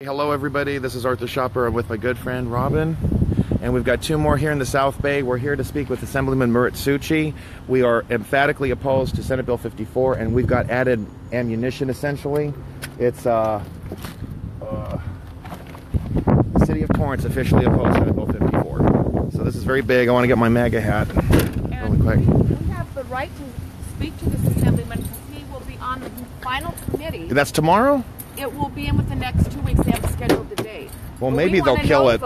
Hello everybody, this is Arthur Schaper. I'm with my good friend Robin, and we've got two more here in the South Bay. We're here to speak with Assemblyman Muratsuchi. We are emphatically opposed to Senate Bill 54, and we've got added ammunition essentially. It's the City of Torrance officially opposed Senate Bill 54. So this is very big. I want to get my MAGA hat really quick. We have the right to speak to this Assemblyman because he will be on the final committee. That's tomorrow? It will be in with the next 2 weeks. They have scheduled the date. Well, maybe they'll kill it.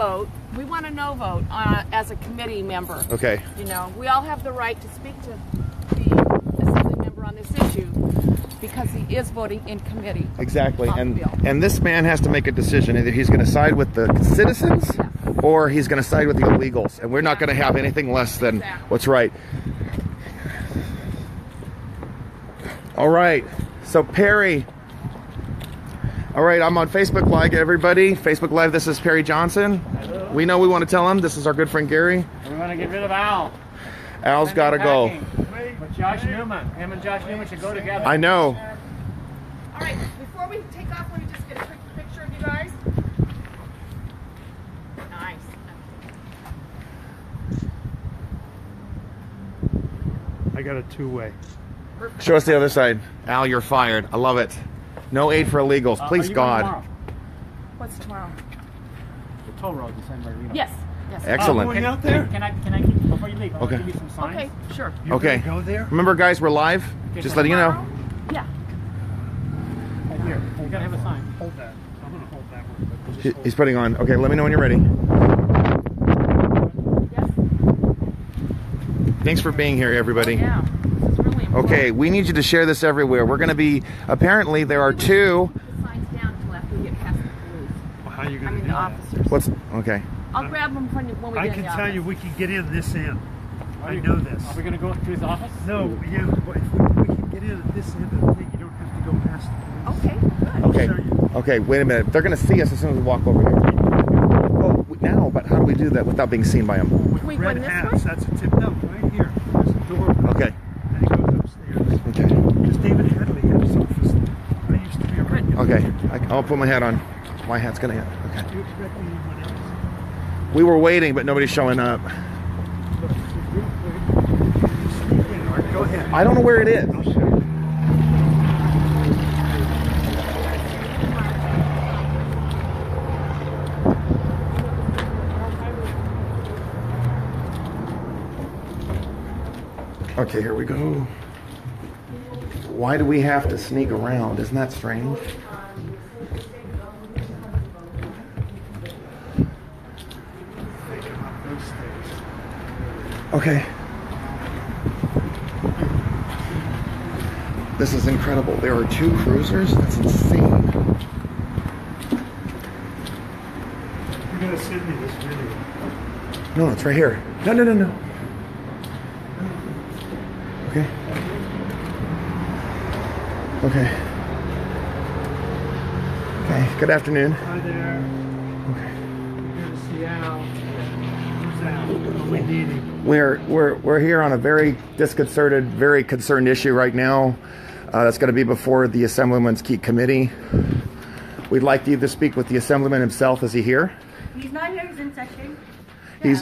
We want a no vote as a committee member. Okay. You know, we all have the right to speak to the Assembly member on this issue because he is voting in committee. Exactly. And this man has to make a decision. Either he's going to side with the citizens or he's going to side with the illegals. And we're not going to have anything less than what's right. All right. So Perry. All right, I'm on Facebook Live, everybody. Facebook Live, this is Perry Johnson. Hello. We know we want to tell him. This is our good friend Gary. We want to get rid of Al. Al's got to go. But Josh Newman, him and Josh Newman should go together. I know. All right, before we take off, let me just get a quick picture of you guys. Nice. I got a two-way. Show us the other side. Al, you're fired. I love it. No aid for illegals, please God. What's tomorrow? The toll road in San Marino. Yes. Yes. Excellent. Going out there? Can I keep, before you leave, I want to Okay. give you some signs. Okay, sure. You're Okay. gonna go there? Remember, guys, we're live. Just letting you know. Tomorrow? Yeah. Right here. You gotta have a sign. Hold that. I'm gonna hold that one. But just hold He's putting on. Okay, let me know when you're ready. Yes. Thanks for being here, everybody. Yeah. This is really important. Okay, we need you to share this everywhere. We're going to be, apparently there are two. The signs down until after we get past the police. Well, how are you I gonna mean do the that? officers. Okay. I'll grab them when we get I in can the tell office. you we can get in this end. I know this. Are we gonna go to his office? No, yeah, but if we can get in at this end of the thing, you don't have to go past the police. Okay, good. Okay. I'll show you. Okay, wait a minute. They're going to see us as soon as we walk over here. Oh, now, but how do we do that without being seen by them? With Wait, red going this hats, way? that's a tip. No, right here. There's a door. Okay. And it goes upstairs. Okay. Because David Hadley had his office there. I used to be a regular. Okay. I'll put my hat on. My hat's going to hit. Okay. Do you expect anyone else? We were waiting, but nobody's showing up. Look, real quick. You sneak in, Art. Go ahead. I don't know where it is. I'll show you. Okay, here we go. Why do we have to sneak around? Isn't that strange? Okay. This is incredible. There are two cruisers? That's insane. You're gonna send me this video. No, it's right here. No, no, no, no. Okay. Okay. Okay. Good afternoon. Hi there. Okay. We're here to see Al. Who's Al? We need him. We're here on a very disconcerted, very concerned issue right now. That's going to be before the Assemblyman's key committee. We'd like to either speak with the Assemblyman himself. Is he here? He's not here. He's in session.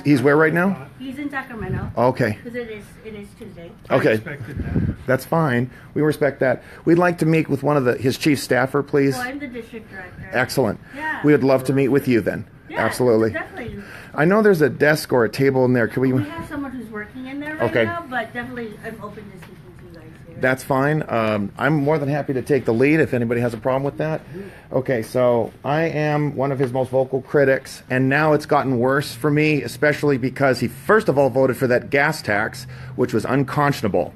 He's where right now? He's in Sacramento. Okay. Because it is Tuesday. I Okay. expected that. That's fine. We respect that. We'd like to meet with one of his chief staffer, please. Well, I'm the district director. Excellent. Yeah. We would love to meet with you then. Yeah, Absolutely. Definitely. I know there's a desk or a table in there. Can we? We have someone who's working in there right Okay. now, but definitely I'm open to speaking to you guys here. That's fine. I'm more than happy to take the lead if anybody has a problem with that. Okay, so I am one of his most vocal critics, and now it's gotten worse for me, especially because he first of all voted for that gas tax, which was unconscionable.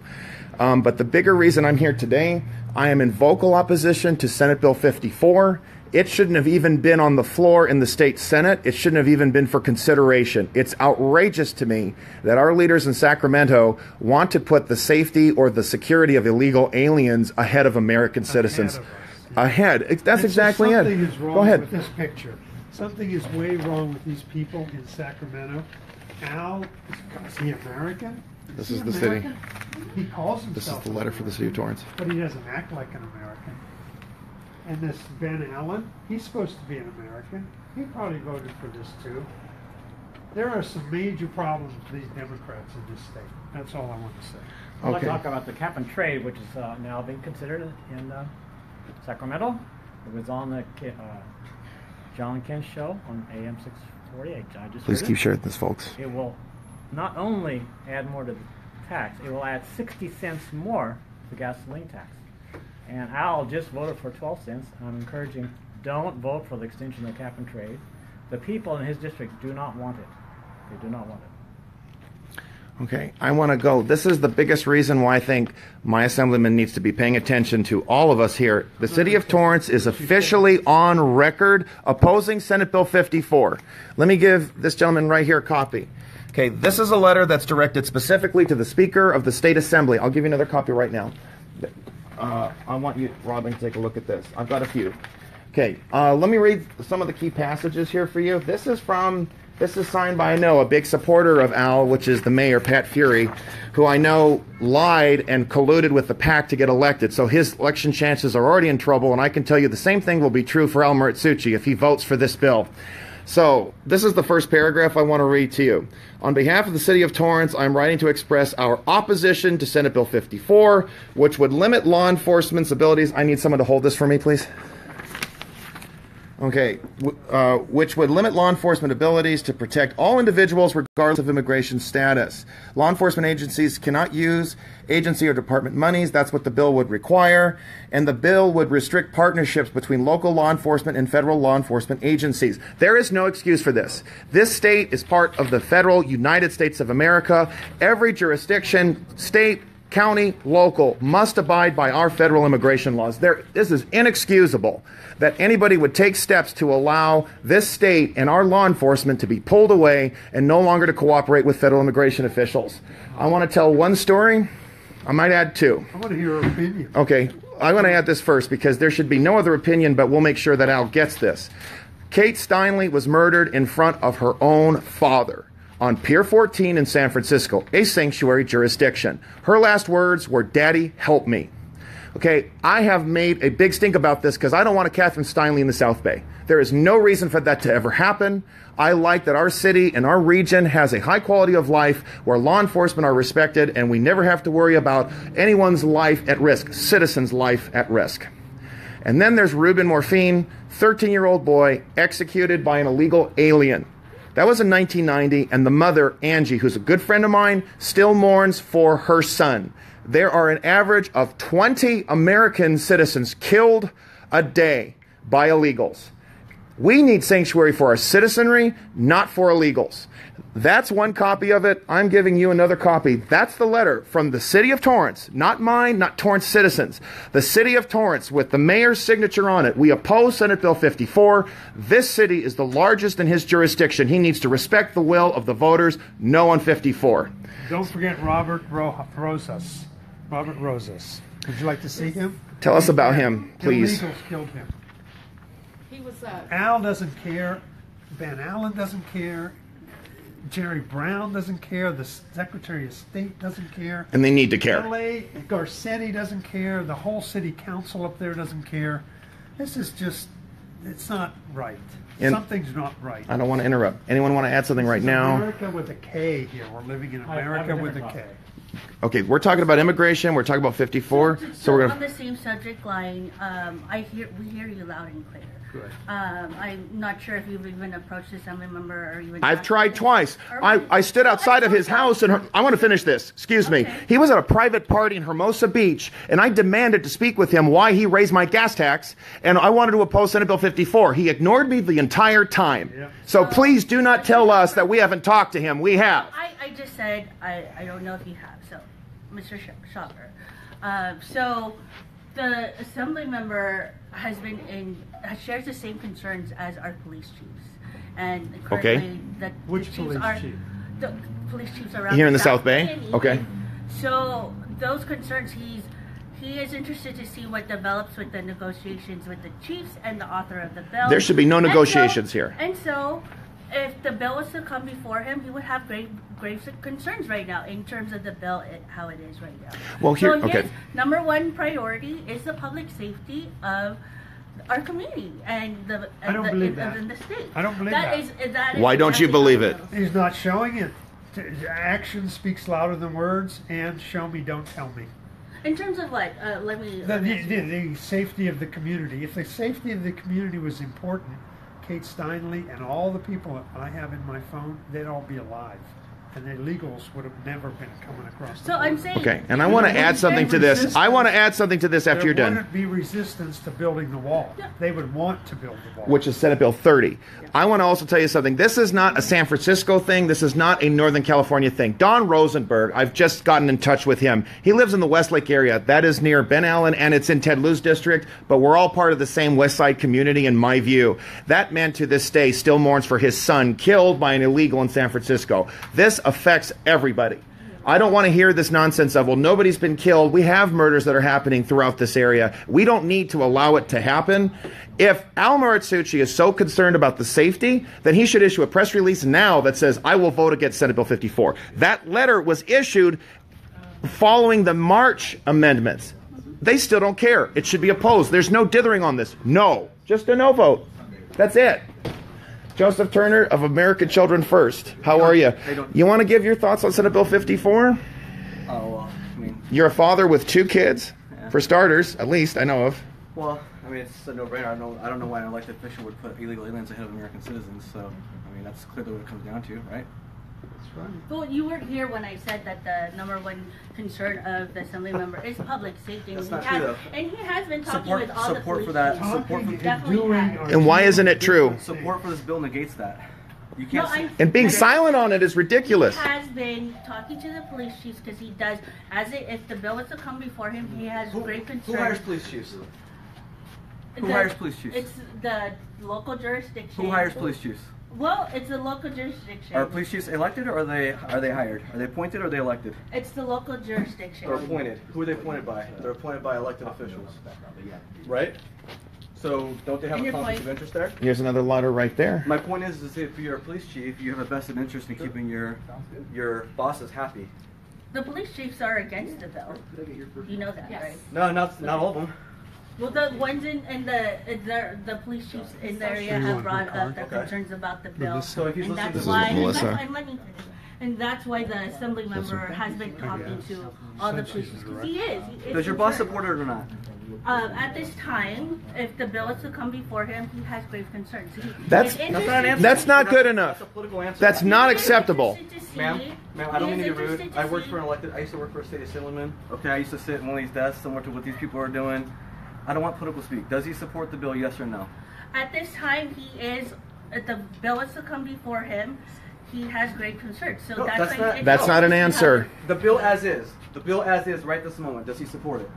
But the bigger reason I'm here today, I am in vocal opposition to Senate Bill 54. It shouldn't have even been on the floor in the state Senate. It shouldn't have even been for consideration. It's outrageous to me that our leaders in Sacramento want to put the safety or the security of illegal aliens ahead of American citizens. Ahead of us. Ahead. That's exactly it. Something is wrong Go ahead. with this picture. Something is way wrong with these people in Sacramento. Al, is he American? This he is the city. American? He calls himself. This is the letter for the City of Torrance. But he doesn't act like an American. And this Ben Allen, he's supposed to be an American. He probably voted for this too. There are some major problems with these Democrats in this state. That's all I want to say. I'd like to Okay. talk about the cap and trade, which is now being considered in Sacramento. It was on the John Kent show on AM 648. I just Please heard keep it. sharing this, folks. It will not only add more to the tax, it will add 60 cents more to the gasoline tax. And Al just voted for 12 cents. I'm encouraging, don't vote for the extension of the cap and trade. The people in his district do not want it. They do not want it. Okay, I want to go. This is the biggest reason why I think my assemblyman needs to be paying attention to all of us here. The city of Torrance is officially on record opposing Senate Bill 54. Let me give this gentleman right here a copy. Okay, this is a letter that's directed specifically to the Speaker of the State Assembly. I'll give you another copy right now. I want you, Robin, to take a look at this. I've got a few. Okay, let me read some of the key passages here for you. This is signed by, I know, a big supporter of Al, which is the mayor, Pat Fury, who I know lied and colluded with the PAC to get elected. So his election chances are already in trouble, and I can tell you the same thing will be true for Al Muratsuchi if he votes for this bill. So, this is the first paragraph I want to read to you. On behalf of the City of Torrance, I'm writing to express our opposition to Senate Bill 54, which would limit law enforcement's abilities. I need someone to hold this for me, please. Okay, which would limit law enforcement abilities to protect all individuals regardless of immigration status. Law enforcement agencies cannot use agency or department monies. That's what the bill would require. And the bill would restrict partnerships between local law enforcement and federal law enforcement agencies. There is no excuse for this. This state is part of the federal United States of America. Every jurisdiction, state, county, local, must abide by our federal immigration laws. This is inexcusable that anybody would take steps to allow this state and our law enforcement to be pulled away and no longer to cooperate with federal immigration officials. I want to tell one story. I might add two. I want to hear your opinion. Okay, I'm going to add this first because there should be no other opinion, but we'll make sure that Al gets this. Kate Steinle was murdered in front of her own father on Pier 14 in San Francisco, a sanctuary jurisdiction. Her last words were, "Daddy, help me." Okay, I have made a big stink about this because I don't want a Catherine Steinle in the South Bay. There is no reason for that to ever happen. I like that our city and our region has a high quality of life where law enforcement are respected and we never have to worry about anyone's life at risk, citizens' life at risk. And then there's Ruben Morphine, 13-year-old boy, executed by an illegal alien. That was in 1990, and the mother, Angie, who's a good friend of mine, still mourns for her son. There are an average of 20 American citizens killed a day by illegals. We need sanctuary for our citizenry, not for illegals. That's one copy of it. I'm giving you another copy. That's the letter from the City of Torrance, not mine, not Torrance citizens. The City of Torrance with the mayor's signature on it. We oppose Senate Bill 54. This city is the largest in his jurisdiction. He needs to respect the will of the voters. No on 54. Don't forget Robert Rosas. Robert Rosas. Would you like to see him? Tell us about him, please. Illegals killed him. He was Al doesn't care. Ben Allen doesn't care. Jerry Brown doesn't care. The Secretary of State doesn't care. And they need to care. L.A. Garcetti doesn't care. The whole city council up there doesn't care. This is just, it's not right. And something's not right. I don't want to interrupt. Anyone want to add something right now? America with a K here. We're living in America with a K. Okay, we're talking about immigration. We're talking about 54. So we're on going the same subject line, we hear you loud and clear. Good. I'm not sure if you've even approached the assembly member or even. I've tried twice. I stood outside of his house and I want to finish this. Excuse me. He was at a private party in Hermosa Beach and I demanded to speak with him why he raised my gas tax and I wanted to oppose Senate Bill 54. He ignored me the entire time. Yep. So please do not tell us that we haven't talked to him. We have. I just said, I don't know if you have, so, Mr. Schaper. So, the assembly member shares the same concerns as our police chiefs. And currently, Which police chief? The police chiefs around Here in the South Bay? Okay. So, those concerns, he is interested to see what develops with the negotiations with the chiefs and the author of the bill. There should be no negotiations here. And so, if the bill was to come before him, he would have grave concerns right now in terms of the bill, how it is right now. Well, here, so okay. his number one priority is the public safety of our community and the I don't believe that. in the state. I don't believe that. That is Why don't you exactly believe how it? goes. He's not showing it. Action speaks louder than words, and show me, don't tell me. In terms of what? Let me. The safety of the community. If the safety of the community was important, Kate Steinle and all the people I have in my phone, they'd all be alive. And the illegals would have never been coming across the So border. I'm saying. Okay, and I want to add something to this. I want to add something to this after There you're done. wouldn't be resistance to building the wall. Yeah. They would want to build the wall. Which is Senate Bill 30. I want to also tell you something. This is not a San Francisco thing. This is not a Northern California thing. Don Rosenberg, I've just gotten in touch with him. He lives in the Westlake area. That is near Ben Allen, and it's in Ted Lieu's district, but we're all part of the same West Side community, in my view. That man to this day still mourns for his son killed by an illegal in San Francisco. This affects everybody. I don't want to hear this nonsense of, well, nobody's been killed. We have murders that are happening throughout this area. We don't need to allow it to happen. If Al Muratsuchi is so concerned about the safety, then he should issue a press release now that says, I will vote against Senate Bill 54. That letter was issued following the March amendments. They still don't care. It should be opposed. There's no dithering on this. No. Just a no vote. That's it. Joseph Turner of American Children First. How are you? You want to give your thoughts on Senate Bill 54? Oh, well, I mean... You're a father with 2 kids, Yeah. for starters, at least I know of. Well, I mean, it's a no-brainer. I don't know why an elected official would put illegal aliens ahead of American citizens, so, I mean, that's clearly what it comes down to, right? That's right. Well, you weren't here when I said that the number one concern of the assembly member is public safety. That's and not he true, has, though. and he has been talking with all the support police for that. chiefs. Support Talking for, Definitely and doing has. are And why two isn't it true? different support for things. this bill negates that. You No, can't... I'm- And being silent on it is ridiculous. He has been talking to the police chiefs because he does, if the bill was to come before him, he has great concern. Who hires police chiefs? Who The- hires police chiefs? It's the local jurisdiction. Who hires police chiefs? Well, it's the local jurisdiction. Are police chiefs elected or are they hired? Are they appointed or are they elected? It's the local jurisdiction. They're appointed. Who are they appointed by? They're appointed by elected officials. Right? So don't they have And a your conflict point- of interest there? Here's another letter right there. My point is if you're a police chief, you have a vested interest in keeping your bosses happy. The police chiefs are against the bill. You know that, Yes. right? No, not all of them. Well, the ones in the police chiefs in the area have brought up their Okay. concerns about the bill, So if he's and listening that's to why. Melissa. And let me finish. And that's why the assembly member has been talking to all the police chiefs. 'Cause he is. Does your boss support it or not? At this time, if the bill is to come before him, he has grave concerns. That's- It's That's not an interesting- answer. That's not good enough. That's a political answer. That's not acceptable. Interested to see- Ma'am, I don't mean to he be is rude. interested to I worked see- for an elected. I used to work for a state assemblyman. Okay, I used to sit in one of these desks, similar to what these people are doing. I don't want political speak. Does he support the bill? Yes or no? At this time, he is. If the bill is to come before him, he has grave concerns. So No, that's that's like, not- it's That's not an interesting how answer. The bill as is. The bill as is right this moment. Does he support it?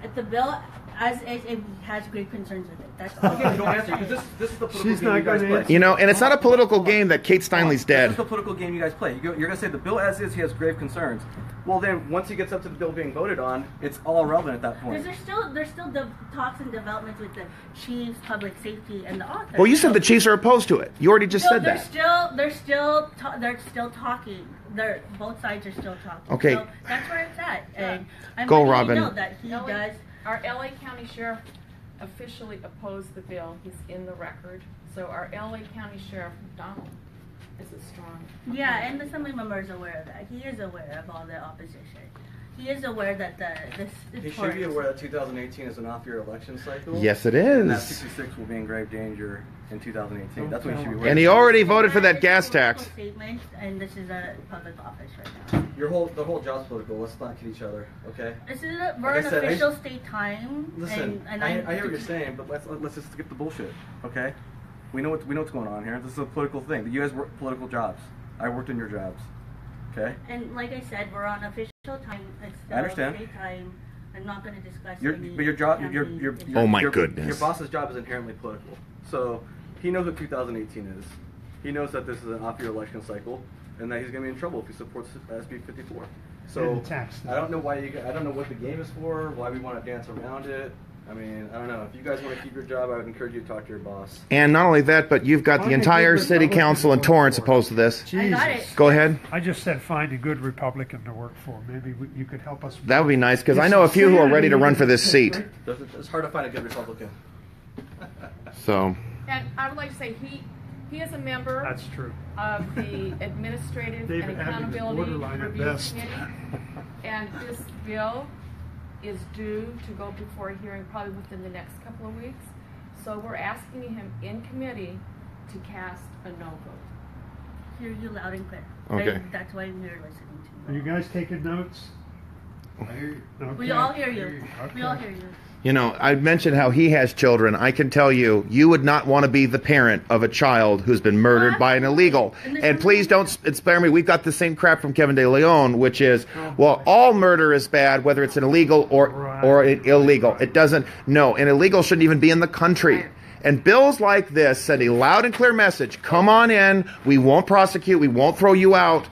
If the bill as is, if he has grave concerns with it. That's all. Okay, don't answer because this is the political She's game not you guys gonna play. answer. You know, and it's not a political game that Kate Steinle's This dead. is the political game you guys play. You're going to say the bill as is, he has grave concerns. Well, then once he gets up to the bill being voted on, it's all irrelevant at that point. Because there's still talks and developments with the chiefs, public safety, and the author. Well, you said the Chiefs are opposed to it. You already just said they're that. they're still talking. Both sides are still talking. Okay. So that's where it's at. And I'm Go, letting Robin. you know that he LA does. Our LA County Sheriff officially opposed the bill. He's in the record. So our LA County Sheriff, McDonald, is a strong. Yeah, and the assembly member is aware of that. He is aware of all the opposition. He is aware that this He should be aware that 2018 is an off-year election cycle. Yes, it And that is. 66 will be in grave danger in 2018. That's what he should be aware And of. he already voted for that gas tax. Statement, and this is a public office right now. The whole job's political. Let's not kid each other, okay? This is Like we're I an said, official state time. Listen, and I hear what you're saying, but let's just skip the bullshit, okay? We know what's going on here. This is a political thing. You guys work political jobs. I worked in your jobs, okay? And like I said, we're on official time. It's still I understand. state time. I'm not going to discuss any But your job, campaign your issues. Oh my your, goodness. Your boss's job is inherently political. So he knows what 2018 is. He knows that this is an off-year election cycle, and that he's going to be in trouble if he supports SB 54. So And the tax. I don't know why I don't know what the game is for. Why we want to dance around it. I mean, I don't know. If you guys want to keep your job, I would encourage you to talk to your boss. And not only that, but you've got the Find a entire good city Republican council in to work Torrance for. opposed to this. I got Jesus. it. Go ahead. I just said find a good Republican to work for. Maybe you could help us. That would be nice, because I know a few who are ready to run for this seat. It's hard to find a good Republican. So And I would like to say he is a member That's true. of the Administrative David and Abbott is Accountability borderline at Review best. Committee. And this bill is due to go before a hearing probably within the next couple of weeks. So we're asking him in committee to cast a no vote. Hear you loud and clear. Okay. That's why we're listening to Are you. you guys taking notes? I hear you. Okay. We all hear you. We all Okay. hear you. you know, I mentioned how he has children. I can tell you, you would not want to be the parent of a child who's been murdered by an illegal. And please don't spare me. We've got the same crap from Kevin De Leon, which is, well, all murder is bad, whether it's an illegal or an illegal. It doesn't. No, an illegal shouldn't even be in the country. And bills like this send a loud and clear message. Come on in. We won't prosecute. We won't throw you out.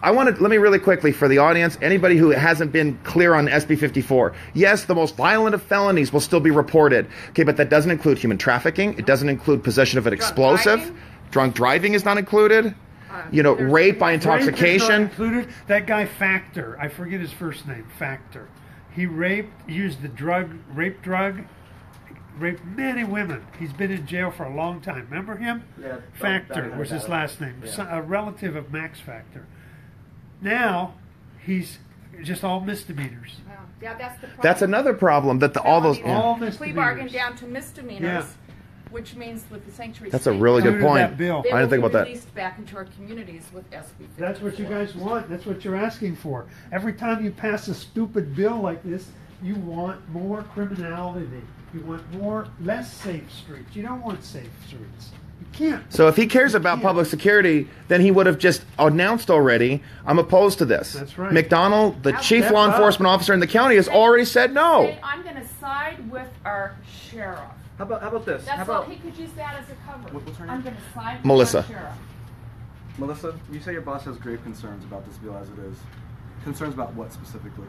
Let me really quickly for the audience, anybody who hasn't been clear on SB 54. Yes, the most violent of felonies will still be reported. Okay, but that doesn't include human trafficking. It doesn't include possession of an explosive. driving? Drunk driving is not incled. You know, rape by Rape is not intoxication. included. That guy Factor, I forget his first name, Factor. He used the raped many women. He's been in jail for a long time. Remember him? Yeah, Factor back in was the his day. last name. Yeah. A relative of Max Factor. Now, he's just all misdemeanors. Wow. Yeah, that's the problem. That's another problem that all those. Felonies, All Plea misdemeanors. bargain down to misdemeanors, Yeah. which means with the sanctuary That's a state really good Included point. that bill. they I didn't think will about be that. released back into our communities with SB 54. That's what you guys want. That's what you're asking for. Every time you pass a stupid bill like this, you want more criminality. You want less safe streets. You don't want safe streets. You can't. So if he cares about public security, then he would have just announced already, I'm opposed to this. That's right. McDonald, the chief step law up. enforcement officer in the county, has already said no. Say, I'm going to side with our sheriff. How about this? That's How all. about He could use that as a cover. What's her I'm name? going to side with Melissa. our sheriff. Melissa? You say your boss has grave concerns about this bill as it is. Concerns about what specifically?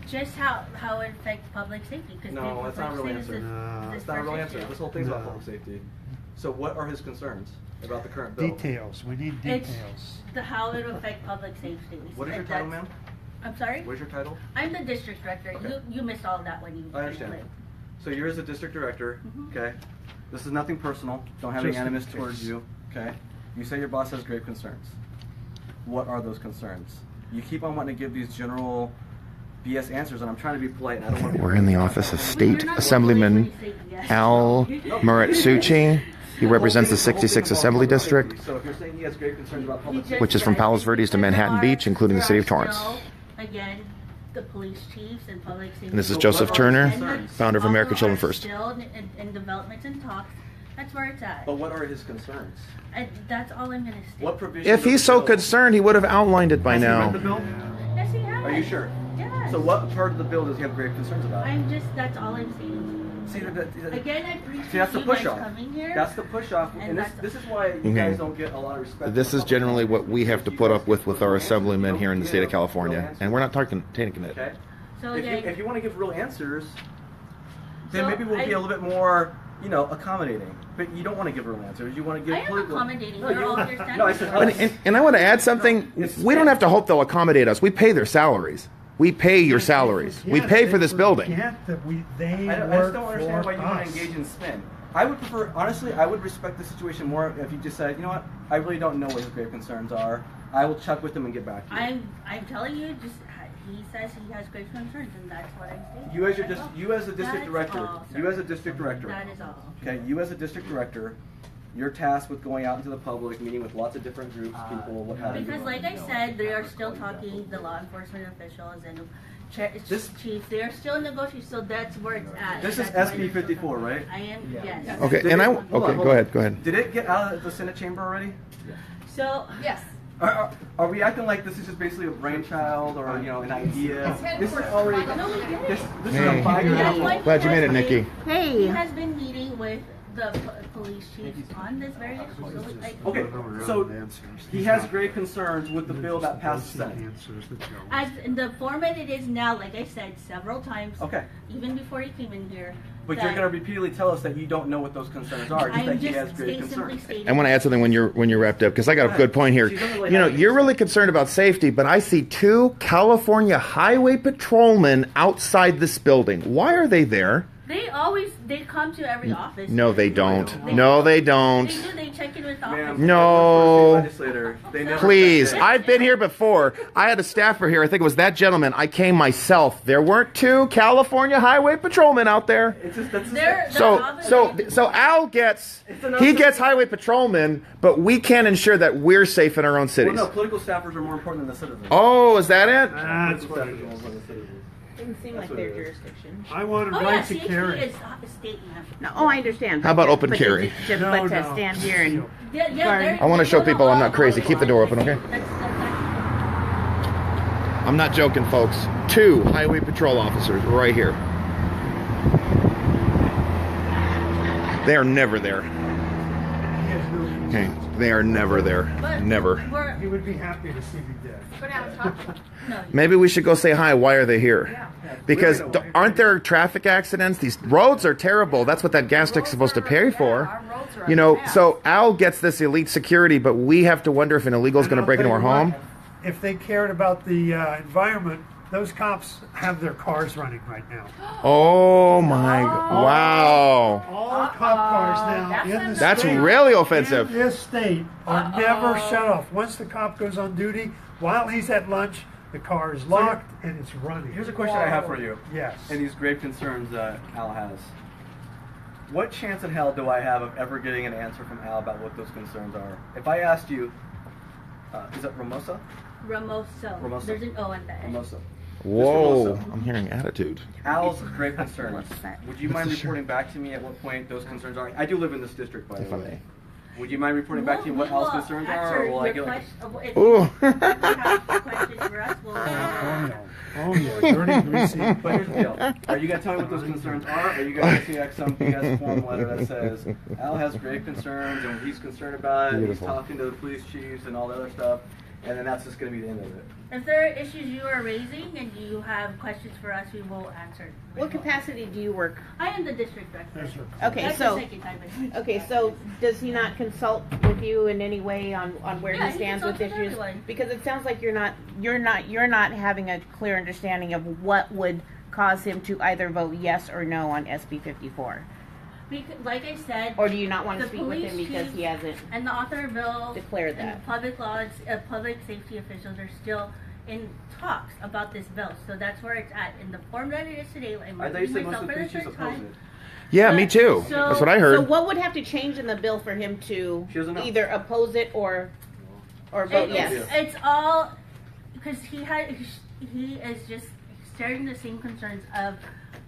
Just how it affects public safety. No, that's not a real answer. That's not a real answer. This whole thing's about public safety. So what are his concerns about the current bill? Details. We need It's details. how it will affect public safety. What is your And title, that's- ma'am? I'm sorry? What is your title? I'm the district director. Okay. You missed all of that when you I understand. when you So you're as a district director, Mhm. okay? This is nothing personal. Don't have any Just in animus case. towards you, okay? You say your boss has grave concerns. What are those concerns? You keep on wanting to give these general BS answers, and I'm trying to be polite, and I don't want to be. We're in the office of You're State not Assemblyman really saying yes. Al Muratsuchi. He represents the 66th Assembly District, So if you're saying he has grave concerns about public He safety, which is from said Palos Verdes to because Manhattan Beach, including the city of there are Torrance. still, again, the police chiefs and public safety. And this is So Joseph what are Turner, his concerns? founder of American Also Children are First. Still in development and talks. That's where it's at. but what are his concerns? And that's all I'm gonna state. What provisions? If of he's the so bill- concerned, he would have outlined it by Has he read now. the bill? Yes, he has. Are you sure? Yes. So what part of the bill does he have grave concerns about? That's all I'm saying. See, Again, I appreciate see, that's the you guys push-off. coming here. That's the push-off, And and this, that's- this is why you guys don't get a lot of respect. This is generally what we have to put up with our assemblymen here in the state of California. And we're not taking it. Okay? So If you, again, if you want to give real answers, then So maybe we'll be I- a little bit more, accommodating. But you don't want to give real answers. You want to give I am political. accommodating. No, You're you- all understanding. no, I said And, us. and I want to add something. We don't have to hope they'll accommodate us. We pay their salaries. We pay your salaries. We pay for this building. Forget that they I just work don't understand for why you want us. to engage in spin. I would prefer, honestly, I would respect the situation more if you just said, you know what, I really don't know what his grave concerns are. I will check with him and get back to you. I'm telling you, just he says he has great concerns, and that's what I'm saying. You as your That's all. you as a district That's director, all, sir. you as a district director, That is all. okay, you as a district director, you're tasked with going out into the public, meeting with lots of different groups, people, what have you. Because, like I said, they are still talking. The law enforcement officials and This- chiefs, they are still negotiating. So that's where it's at. This is That's why SB 54, right? I am yes. Okay, Did and it- I hold on, okay. hold Go on. ahead. Go ahead. Did it get out of the Senate chamber already? So Yes. Are we acting like this is just basically a brainchild or an idea? This is already no, we didn't. this is Hey. a 5 year That's why Glad you made it, he has Nikki. been- He has been meeting with the police chiefs on this very issue. So, like, Okay, so he has grave concerns with the bill that passed the Senate. as in the format it is now, like I said several times, Okay, even before he came in here. but you're going to repeatedly tell us that you don't know what those concerns are, just that I'm he just has grave simply concerns. stating. I want to add something when you're wrapped up because I got a good point here. She doesn't really You know, have you're any- really concerned about safety, but I see 2 California highway patrolmen outside this building. Why are they there? They come to every office. No, they don't. No, they don't. They do. They check in with the office. Ma'am, No. legislator, they never Please, check in. I've been here before. I had a staffer here. I think it was that gentleman. I came myself. There weren't 2 California highway patrolmen out there. It's just, that's They're So Al gets, he gets highway patrolmen, but we can't ensure that we're safe in our own cities. Well, no, political staffers are more important than the citizens. Oh, is that it? That's Political what staffers it are more is. important than the citizens. Doesn't seem That's like what their it is. jurisdiction. I want a Oh yeah, right to CHP carry. is state, ma'am. No, oh, I understand. How about open but carry? To No, stand here and Yeah, Guard. I wanna show people I'm not crazy. Keep the door open, okay? That's I'm not joking, folks. 2 highway patrol officers right here. They are never there. Okay, they are never there. Never. He would be happy to see me dead. Go down and talk to them. No, Maybe we should go say hi. Why are they here? Yeah. Because aren't there traffic accidents? These roads are terrible. That's what that gas stick's supposed to pay for. Our roads are You know, bad. so Al gets this elite security, but we have to wonder if an illegal is And going to I'll break into tell our you what, home. If they cared about the environment, those cops have their cars running right now. Oh my! Wow, All cop cars now That's in the that's state, really offensive. in this state are never shut off. Once the cop goes on duty, while he's at lunch, the car is locked and it's running. Here's a question I have for you. Yes. And these grave concerns that Al has. What chance in hell do I have of ever getting an answer from Al about what those concerns are? If I asked you, is it Ramosa? Ramoso. There's an O in that. Ramosa. Whoa, I'm hearing attitude. Al's grave concerns. Would you mind Mr. Schaper. reporting back to me at what point those concerns are? I do live in this district, by If the I way. may. Would you mind reporting back to me what Al's concerns are, or will I get like? If Ooh. you have questions for us, we'll. Oh yeah, dirty, greasy. But here's the deal: are you gonna tell me what those concerns are? Or are you gonna see like some BS form letter that says Al has grave concerns and he's concerned about it, and he's Beautiful. talking to the police chiefs and all the other stuff, and then that's just gonna be the end of it? If there are issues you are raising and you have questions for us, we will answer. what capacity do you work? I am the district director. There's your- Okay, That's so the second time I- okay, so does he not consult with you in any way on where Yeah, he he stands with consults with issues? everyone. Because it sounds like you're not having a clear understanding of what would cause him to either vote yes or no on SB 54. Because, like I said, Or do you not want to the speak with him police because chief he hasn't and the author bill declared and that? the public laws, public safety officials are still in talks about this bill. So that's where it's at. In the form that it is today, I'm I thought you repeating said most myself of the for the police chiefs third oppose time. it. Yeah, me too. So- That's what I So heard. what would have to change in the bill for him to She doesn't know. either oppose it or vote yes? It's all because he is just sharing the same concerns of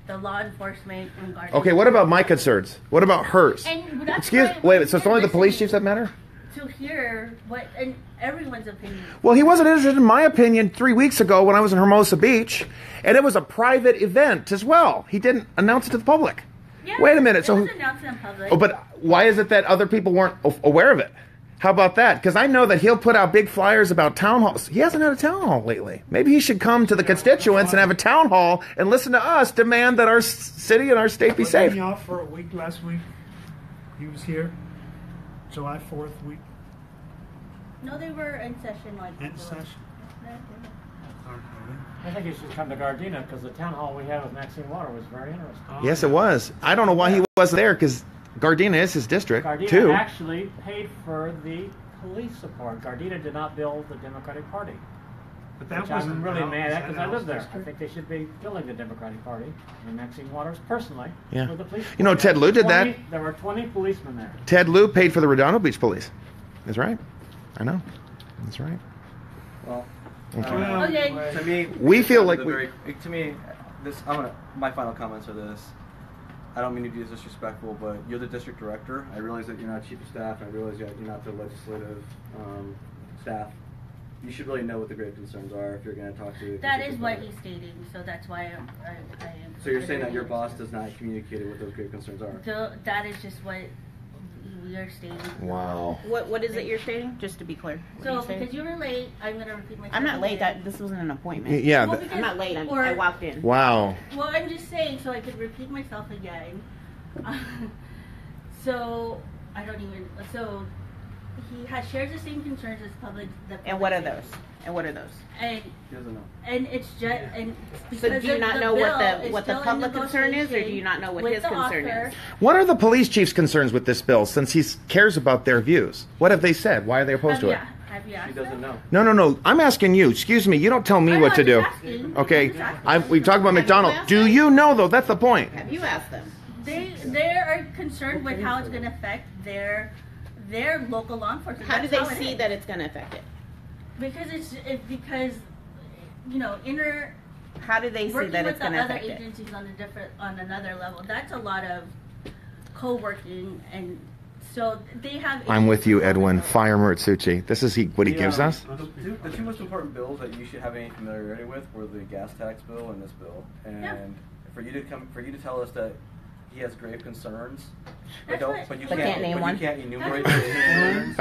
the law enforcement and guardians. Okay, what about my concerns? What about hers? And that's Excuse. why Wait, so it's only the police listening chiefs that matter? to hear what and everyone's opinion. Well, he wasn't interested in my opinion 3 weeks ago when I was in Hermosa Beach, and it was a private event as well. He didn't announce it to the public. Yeah, Wait a minute. it So, was announced in public. oh, but why is it that other people weren't aware of it? How about that? Because I know that he'll put out big flyers about town halls. He hasn't had a town hall lately. Maybe he should come to the constituents and have a town hall and listen to us demand that our city and our state be Wasn't safe. he off for a week last week? He was here. July 4th week No, they were in session like in before. session. I think you should come to Gardena because the town hall we had with Maxine Water was very interesting. Yes, it was. I don't know why he wasn't there because Gardena is his district Gardena too. actually paid for the police support. Gardena did not build the Democratic Party. But that Which wasn't I'm really Al- mad was at that because I Al's live there. I district? think they should be killing the Democratic Party and Maxine Waters personally. Yeah. With the police You know, support. Ted Lieu did that. There were 20 policemen there. Ted Lieu paid for the Redondo Beach police. That's right. I know. That's right. Well, Well, Okay. to me, We feel like the we- to me, this. My final comments are this. I don't mean to be disrespectful, but you're the district director. I realize that you're not chief of staff. I realize that you're not the legislative staff. You should really know what the grave concerns are if you're going to talk to. That is what he's stating, so that's why I am. So you're saying that your boss does not communicate what those grave concerns are? That is just what we are stating. Wow. What is it you're stating? Just to be clear. What are So you saying? because you were late, I'm gonna repeat myself. I'm not late. again. This wasn't an appointment. Yeah. Well, th- I'm not late. Or- I walked in. wow. Well, I'm just saying so I could repeat myself again. So I don't even. So shares the same concerns as public. And what are those? And what are those? And He doesn't know. and it's just and So because do you not the know bill what is the still in public concern is, or do you not know what with his the concern author. is? What are the police chief's concerns with this bill, since he cares about their views? What have they said? Why are they opposed to it? Have you asked She doesn't them? know. No. I'm asking you. Excuse me. You don't tell me I what know, to I'm do. just asking. Okay. I'm just asking. We talked about Have you McDonald. asked Do them? you know, though? That's the point. Have you asked them? They are concerned with how it's going to affect their local law enforcement. How do That's they it see is. that it's going to affect it? Because How do they see working that with it's the going to other affect it? agencies on another level. That's a lot of co-working, and so they have. I'm with you, agencies on Edwin. the go. Fire Muratsuchi. This is what he gives us? The two most important bills that you should have any familiarity with were the gas tax bill and this bill. And Yeah. for you to tell us that he has grave concerns, That's what- you But can't name one. You can't enumerate those concerns.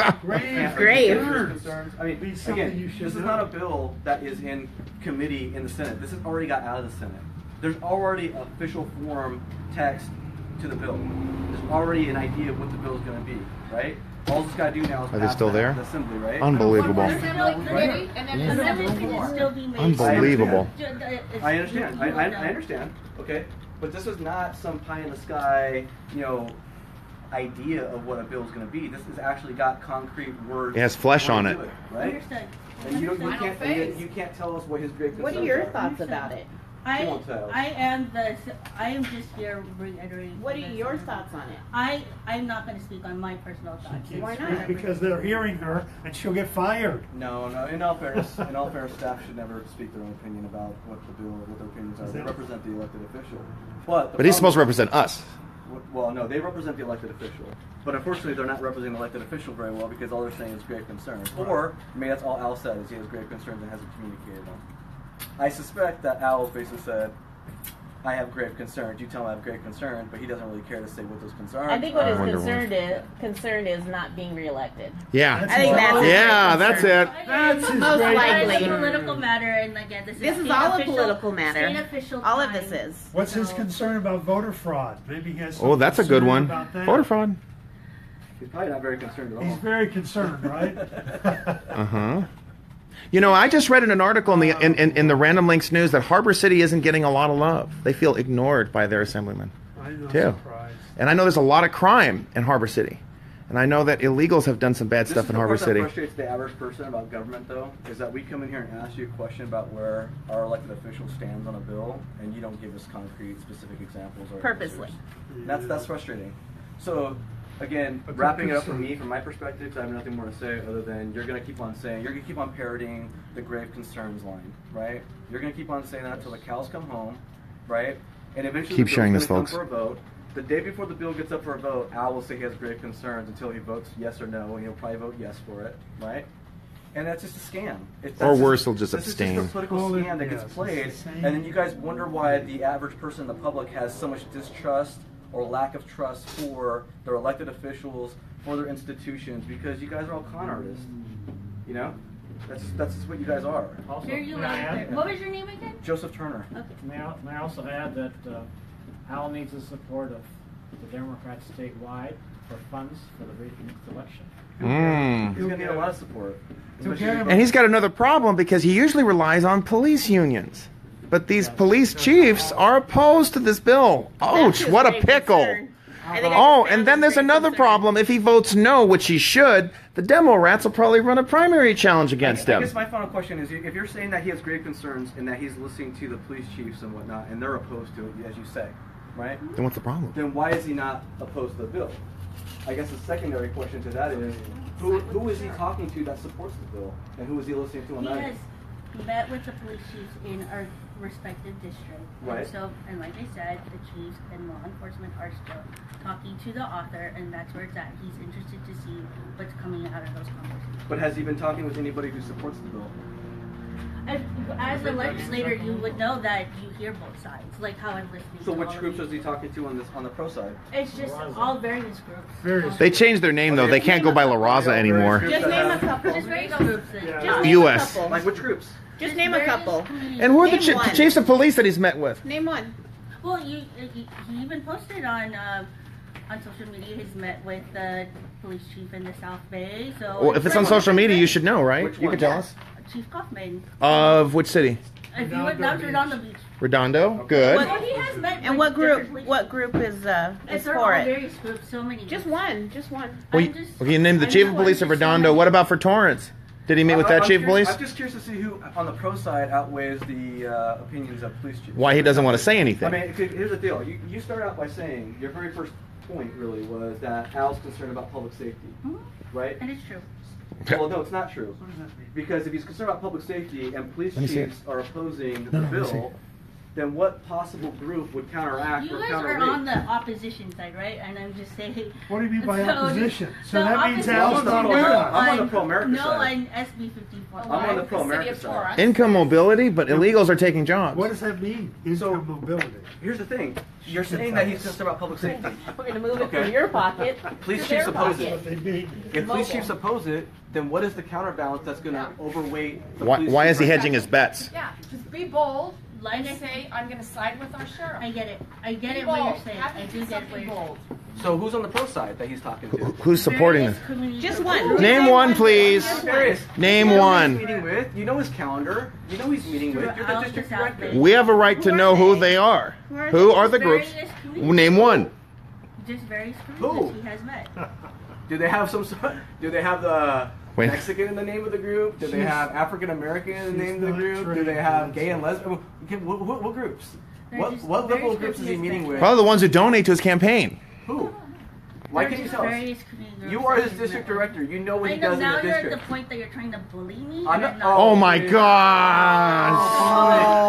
Grave. Concerns. I mean, Be something again, you this should is know. not a bill that is in committee in the Senate. This has already got out of the Senate. There's already official form text to the bill. There's already an idea of what the bill is going to be, right? All it's got to do now is Are they pass still that there? in the Assembly, right? Unbelievable. Assembly committee, and then Assembly Assembly can floor. still be made. Unbelievable. I understand. I understand. Okay, but this is not some pie in the sky, idea of what a bill is going to be. This has actually got concrete words. It has flesh on it. Right? Understood. And you Final can't. phase. You can't tell us what his great What concerns are your are. thoughts about it? I won't tell. I am just here reiterating. What are your thoughts on it? I'm not going to speak on my personal thoughts. Why Speak not? Because they're hearing her and she'll get fired. No. In all fairness, staff should never speak their own opinion about what the bill, what their opinions are. They represent the elected official. But But he's supposed to represent us. Well, no, they represent the elected official. But unfortunately, they're not representing the elected official very well because all they're saying is grave concerns. Or, maybe that's all Al said, is he has grave concerns and hasn't communicated them. I suspect that Al basically said, I have grave concerns. You tell him I have grave concerns, but he doesn't really care to say what those concerns I think what his wonder concern is not being reelected. Yeah. That's I think that's his Yeah, concern. that's it. That's his Most great likely. It's a concern. political matter, and again, this This is state all a official- political matter. State official All of time. this is. What's his So- concern about voter fraud? Maybe he has some Oh, that's a good concern one. about that. Voter fraud. He's probably not very concerned at all. He's very concerned, right? Uh-huh. I just read in an article in the Random Links News that Harbor City isn't getting a lot of love. They feel ignored by their assemblyman. I'm not Too. surprised. And I know there's a lot of crime in Harbor City. And I know that illegals have done some bad stuff in Harbor City. This is the part that frustrates the average person about government, though, is that we come in here and ask you a question about where our elected official stands on a bill, and you don't give us concrete, specific examples or Purposely. answers. That's frustrating. So, again, But wrapping it they're up for me, concerned. from my perspective, 'cause I have nothing more to say other than you're going to keep on parroting the grave concerns line, right? You're going to keep on saying that until the cows come home, right? And eventually Keep the bill's sharing gonna this, come folks. for a vote. The day before the bill gets up for a vote, Al will say he has grave concerns until he votes yes or no, and he'll probably vote yes for it, right? And that's just a scam. Or worse, he'll just this abstain. is just a political Well, scam that yes, gets it's played, the same. and then you guys wonder why the average person in the public has so much distrust or lack of trust for their elected officials, for their institutions, because you guys are all con artists. That's just what you guys are. Also, Here you may I are. add- What was your name again? Joseph Turner. Okay. May I also add that Al needs the support of the Democrats statewide for funds for the next election. He's going to need a lot of support. To Especially- get him And he's got another problem because he usually relies on police unions. But these police chiefs are opposed to this bill. That's Ouch, his what a grave pickle. concern. I think I Oh, just and found then his there's grave another concern. problem. If he votes no, which he should, the demo rats will probably run a primary challenge against I him. guess my final question is, if you're saying that he has grave concerns and that he's listening to the police chiefs and whatnot, and they're opposed to it, as you say, right? Then what's the problem? Then why is he not opposed to the bill? I guess the secondary question to that is, who is he talking to that supports the bill, and who is he listening to on He that? has met with the police chiefs in our respective district. Right. And like I said, the chiefs and law enforcement are still talking to the author, and that's where it's at. He's interested to see what's coming out of those conversations. But has he been talking with anybody who supports the bill? As a legislator, you would know that you hear both sides, like how I'm listening So to which all of groups you. is he talking to on the pro side? It's just all various groups. Various- They changed their name, though. They can't go by La Raza anymore. Just name a couple. Just various groups. Yeah. Just name US. a couple. Like which groups? Just name a couple. And who are the Name one. chiefs of police that he's met with? Name one. Well, he even posted on on social media has met with the police chief in the South Bay. So Well, if it's on social media, you should know, right? Which You one? could tell us. Chief Kaufman. Of which city? If you went down to Redondo Beach. Redondo? Good. So he has met And with what group? different police- What group is It's for all it? various groups, so many. Just groups. one. Just one. Well, I'm just- okay, you named the I chief know, of police I'm of just so Redondo. many- What about for Torrance? Did he meet with that chief of police? I'm just curious to see who on the pro side outweighs the opinions of police chiefs. Why he doesn't want to say I anything? mean, here's the deal. You start out by saying your very first point really was that Al's concerned about public safety, Mhm. right? And it's true. Well, no, it's not true. What does that mean? Because if he's concerned about public safety and police Let me see chiefs are opposing No, the let me see. bill, then what possible group would counteract You or guys are counterweight? on the opposition side, right? And I'm just saying. What do you mean by So opposition? So the that means opposition Al's I'm not on with the- us. I'm on the pro-America No, side. on SB 54. I'm on the pro-America side. Income mobility, but illegals are taking jobs. What does that mean? Income mobility. Here's the thing. You're saying that he's concerned about public safety. We're going to move it Okay. from your pocket Police to their chiefs oppose pocket. it. What they mean. If police chiefs oppose it, then what is the counterbalance that's going to overweight the Why, police why chief is he right hedging now? his bets? Yeah, just be bold. Like And I say, I'm going to side with our sheriff. I get it. I get Be it what you're bold. saying. Have I to do do get what something you're saying. bold. So who's on the pro side that he's talking to? Who's supporting Various this? community Just groups. one. Name one, please. Serious. Name You know who one. he's meeting with. You know his calendar. You know who he's meeting with. You're the Throughout district the South director. Bay. We have a right to Who are know who they? they are. Who are Who they? are the groups? Various community Name one. Just various Who? communities he has met. Do they have some? Do they have the Wait. Mexican in the name of the group? Do they She's- have African American in the she's name of the not group? Do trained they have in gay and that. lesbian? Okay, what groups? They're What just level various of groups is he groups meeting he's with? Probably the ones who donate to his campaign. Who? Why They're can't you just tell us? various community groups You are that his he's district met with. director. You know what I he know, does in now the you're at district. the point that you're trying to bully me. I'm and not- I'm not. Oh my God!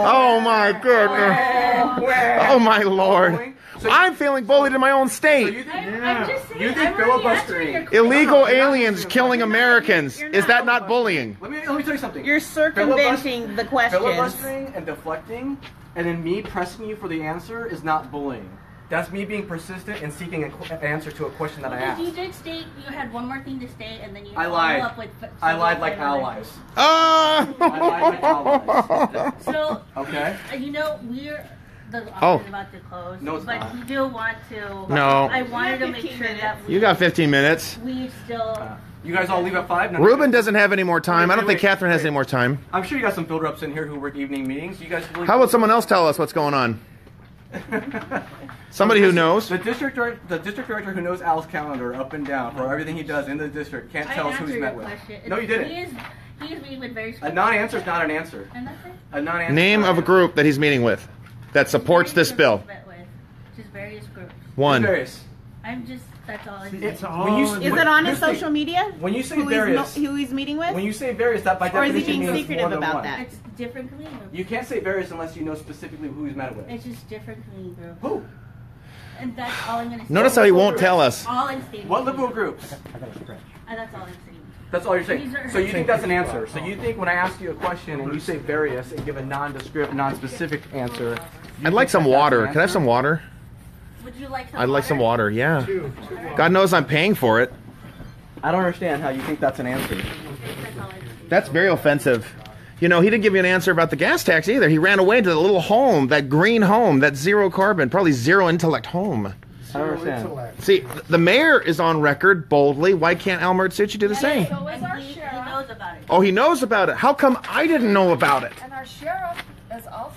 Oh my goodness! Oh my Lord! So I'm feeling bullied in my own so state. you think, I'm just saying. You think I'm already answering filibustering- your question. Illegal aliens killing Americans. You're Is not. that not bullying? let me tell you something. You're circumventing the questions. Filibustering and deflecting, and then me pressing you for the answer is not bullying. That's me being persistent and seeking an answer to a question that I Because you asked. did state you had one more thing to state, and then you I followed lied. up with. I lied like allies. Ah! I lied like allies. So Okay. you know we're. The Oh. office is about to close. No, it's but not. we do want to. No. I wanted to make 15 sure that we. You got 15 minutes. We still. You guys all leave at 5? No, Ruben doesn't have any more time. I don't think Wait, Catherine has wait. any more time. I'm sure you got some field reps in here who work evening meetings. You guys really. How about someone else tell us what's going on? Somebody who knows. The district director who knows Al's calendar up and down for everything he does in the district can't I tell us who answered he's your met with. question. No, you didn't. He is meeting with various. A non-answer is not an answer. And that's it. A non-answer. Name of a group that he's meeting with that supports this bill. Just various groups. One. Various. I'm just. That's all I'm It's saying. all When you- in Is Wait, it on his here's the thing. social media? When you say Who he's various, who he's meeting with? when you say various, that by Or is he definition being means secretive more than about one. that? It's different community groups. You can't say various unless you know specifically who he's met with. It's just different community groups. Who? And that's all I'm gonna say. Notice how he won't tell us. All I'm stating. What liberal groups? And that's all I'm saying. That's all you're saying. These are- So you think that's an answer? So you think when I ask you a question and you say various and give a nondescript, non-specific answer? I'd like some water. Can I have some water? Would you like some I'd like some water, yeah. two. God knows I'm paying for it. I don't understand how you think that's an answer. That's all I'm saying. That's very offensive. You know, he didn't give you an answer about the gas tax either. He ran away to the little home, that green home, that zero carbon, probably zero intellect home. I don't understand. Intellect. See, the mayor is on record boldly. Why can't Al Muratsuchi do the same? So is And our he sheriff. knows about it. Oh, he knows about it. How come I didn't know about it? And our sheriff is also.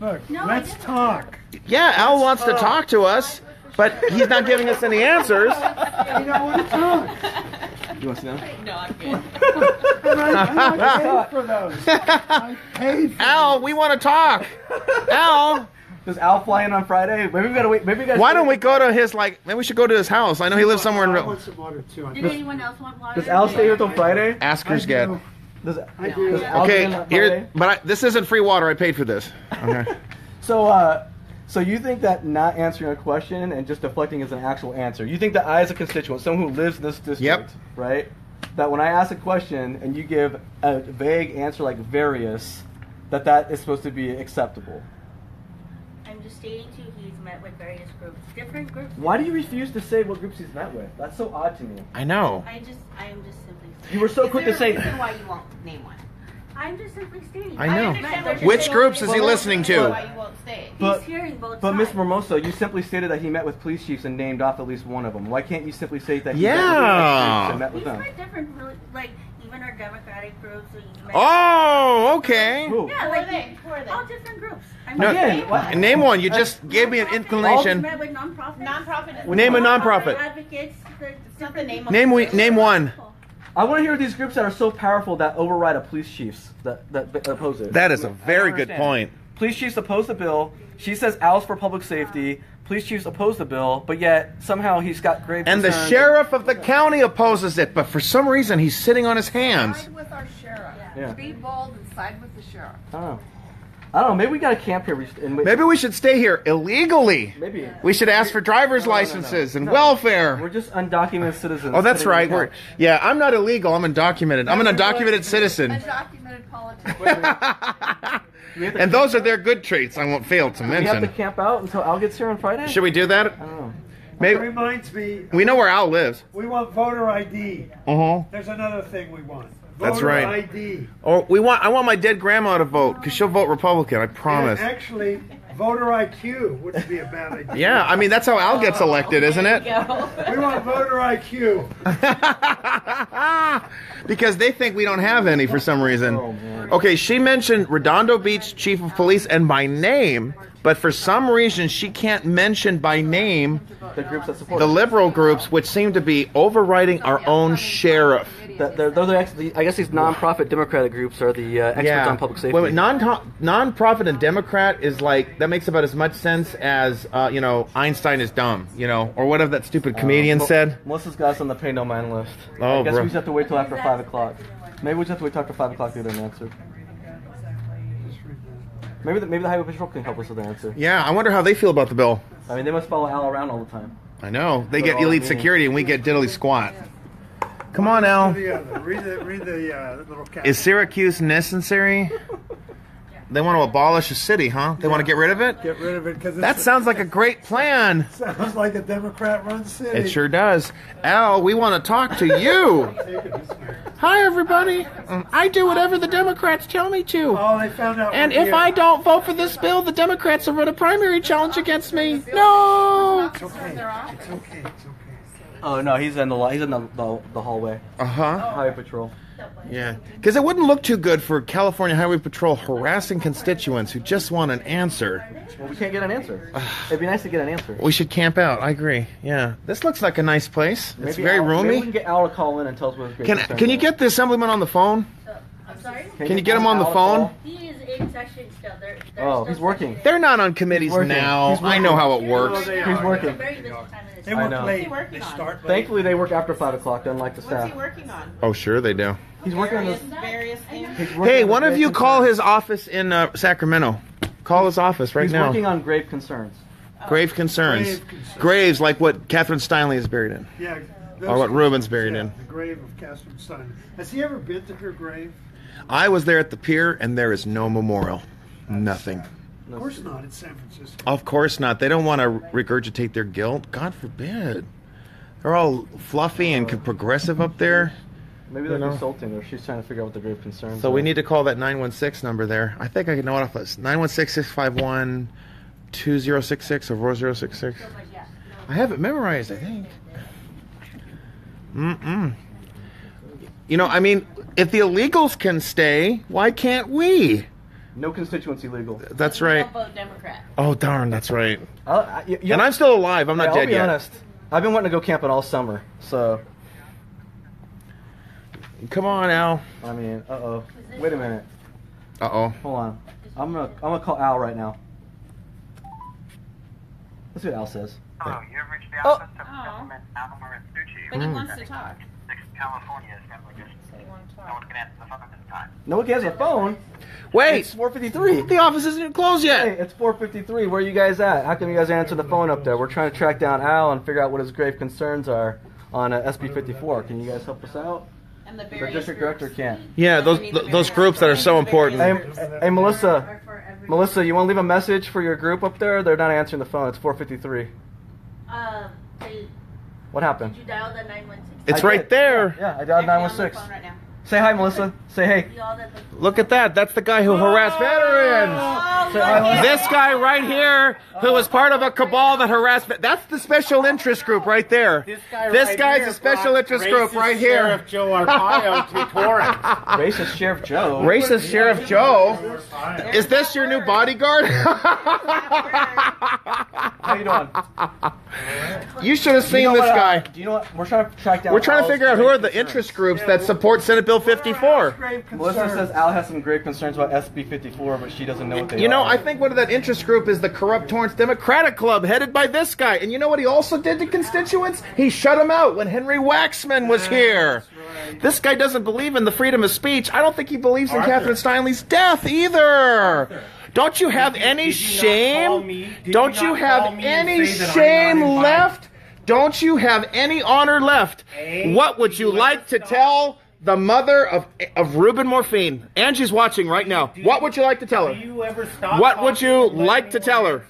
Look, No, I let's didn't. talk. Yeah, Al wants to talk to us, but he's not giving us any answers. You don't want to talk. You want to sit down? No, I'm good. And I paid for those. I paid for Al, we want to talk. Al, Does Al fly in on Friday? Maybe we gotta wait. Maybe we gotta. why don't we go to his, maybe we should go to his house. I know he lives somewhere in I real. want some water too. Did anyone else want water? Does Al stay here till Friday? Askers I get. do. Does I do. Does Al stay in Okay, on here, Friday? but this isn't free water. I paid for this. Okay. So you think that not answering a question and just deflecting is an actual answer? You think that I, as a constituent, someone who lives in this district, Yep. right, that when I ask a question and you give a vague answer like various, that is supposed to be acceptable? I'm just stating to you he's met with various groups. Different groups. Why do you refuse to say what groups he's met with? That's so odd to me. I know. I am just simply saying. You were so Is quick there to say. a reason why you won't name one? I'm just simply stating. I know. understand what you're Which saying. groups is he listening to? Why you won't stay. But- He's hearing both But Ms. sides. Formoso, you simply stated that he met with police chiefs and named off at least one of them. Why can't you simply say that he Yeah. met with groups and met with He's them? met different, like, even our Democratic groups. So he's met Oh, okay. Who? Yeah, Who like, are they? Who are they? all different groups. I No, Again, what? name one. You just gave me an He's inclination. met with nonprofits. Nonprofit is Name a nonprofit. Advocates. It's not the name of Name one. I want to hear these groups that are so powerful that override a police chiefs that oppose it. That is a I don't very good understand. point. Police chiefs oppose the bill. She says Al's for public safety. Police chiefs oppose the bill, but yet somehow he's got grave And the concerns. sheriff of the county opposes it, but for some reason he's sitting on his hands. Side with our sheriff. Yeah. Be bold and side with the sheriff. I don't know. Maybe we got to camp here. Maybe we should stay here illegally. Maybe. We should ask for driver's licenses and welfare. We're just undomented citizens. Oh, that's sitting on right. the We're couch. yeah. I'm not illegal. I'm undocumented. I'm an undocumented citizen. Undocumented politician. And those are their good traits. I won't fail to We have to mention. camp out until Al gets here on Friday. Should we do that? I don't know. It Maybe reminds me, we know where Al lives. we want voter ID. Uh-huh. There's another thing we want. That's Voter right. ID. Or I want my dead grandma to vote because she'll vote Republican. I promise. And actually, voter IQ wouldn't be a bad idea. Yeah, I mean that's how Al gets elected, isn't it? We want voter IQ. Because they think we don't have any for some reason. Oh, man. Okay, she mentioned Redondo Beach Chief of Police and by name, but for some reason she can't mention by name The groups that support the it. liberal groups, which seem to be overriding our own sheriff. Those are actually, I guess these non-profit Democratic groups are the experts on public safety. Wait, non-profit and Democrat is like, that makes about as much sense as, Einstein is dumb, or whatever that stupid comedian said. Melissa's got us on the pay no mind list. Oh, I guess bro. we just have to wait till after 5 o'clock. Maybe we just have to wait till after 5 o'clock to get an answer. Maybe the Highway Patrol can help us with an answer. Yeah, I wonder how they feel about the bill. I mean, they must follow Al around all the time. I know. They Go get to all elite the meetings. security and we get diddly squat. Come on, Al. Read the little cat. Is Syracuse necessary? They want to abolish a city, huh? They want to get rid of it? Get rid of it because That sounds like a great plan. sounds like a Democrat-run city. It sure does. Al, we want to talk to you. Hi, everybody. I do whatever the Democrats tell me to. Oh, they found out. And we're if here. I don't vote for this bill, the Democrats will run a primary challenge against me. No. It's okay. It's okay. It's okay. Oh no, he's in the hallway. Uh-huh. Highway Patrol. Yeah. Because it wouldn't look too good for California Highway Patrol harassing constituents who just want an answer. Well, we can't get an answer. It'd be nice to get an answer. We should camp out. I agree. Yeah. This looks like a nice place. It's Maybe very Maybe we roomy. can get Al to call in and tell us what his great Can concerns you are. get the Assemblyman on the phone? I'm sorry? Can you get him on the Al to phone? call? He is in session still. They're Oh, still he's working. They're not on committees He's working. now. He's I know how it works. He's It's a working. very busy time in this They I work know. late. What's he working They on? start late. Thankfully, they work after 5 o'clock, unlike the What's staff. he working on? Oh, sure they do. He's working on this. Various things. he's working Hey, on one of grave you call concerns. his office in Sacramento. Call his office right He's now. working on grave concerns. Grave concerns. Grave concerns. Graves like what Catherine Steinle is buried in. Yeah. Or what Reuben's buried in. The grave of Catherine Stein. Has he ever been to her grave? I was there at the pier, and there is no memorial. Nothing. Of course not. It's San Francisco. Of course not. They don't want to regurgitate their guilt. God forbid. They're all fluffy and progressive up there. Maybe they're You know. consulting, or she's trying to figure out what the grave concerns So are. we need to call that 916 number there. I think I can know it off this. 916-651-2066 or 4066. I have it memorized, I think. I mean, if the illegals can stay, why can't we? No constituency legal. That's right. Don't vote Democrat. Oh, darn, that's right. And And I'm still alive. I'm not I'll dead be yet. honest. I've been wanting to go camping all summer, so Come on, Al. I mean, wait a minute. Uh-oh. Hold on. I'm gonna call Al right now. Let's see what Al says. Hello, you've reached the Oh. office of Assemblyman Al Muratsuchi. But he wants to talk. California Assembly District. So he wants to No talk. one can answer the phone at this time. No one has a phone. Wait! It's 4:53. The office isn't even closed Hey, yet. it's 4:53. Where are you guys at? How come you guys aren't answering the phone up there? We're trying to track down Al and figure out what his grave concerns are on SB 54. Can you guys help us out? And the The various district groups. director can't. Yeah, those groups that are so important. Hey, Melissa. Melissa, you want to leave a message for your group up there? They're not answering the phone. It's 4:53. They, What happened? did you dial the 916? It's I right did. there. Yeah, I dialed Actually, on the 916. phone right now. Say hi, Melissa. Say hey. Look at that. That's the guy who harassed veterans. This guy right here, who was part of a cabal that harassed. That's the special interest group right there. This guy's a special interest group right here. Sheriff Joe Arpaio to Torrance. Racist Sheriff Joe. Racist Sheriff Joe. Is this your new bodyguard? How you doing? You should have seen this guy. Do you know what? We're trying to track down. We're trying to figure out who are the interest groups that support Senate Bill 54. Melissa says Al has some grave concerns about SB 54, but she doesn't know what they are. You know, I think one of that interest group is the Corrupt Torrance Democratic Club, headed by this guy. And you know what he also did to constituents? He shut him out when Henry Waxman was here. This guy doesn't believe in the freedom of speech. I don't think he believes in Catherine Steinle's death either. Don't you have any shame? Don't you have any shame left? Don't you have any honor left? What would you like to tell the mother of Ruben Morphine? Angie's watching right now. What would you like to tell her? What would you like to tell her?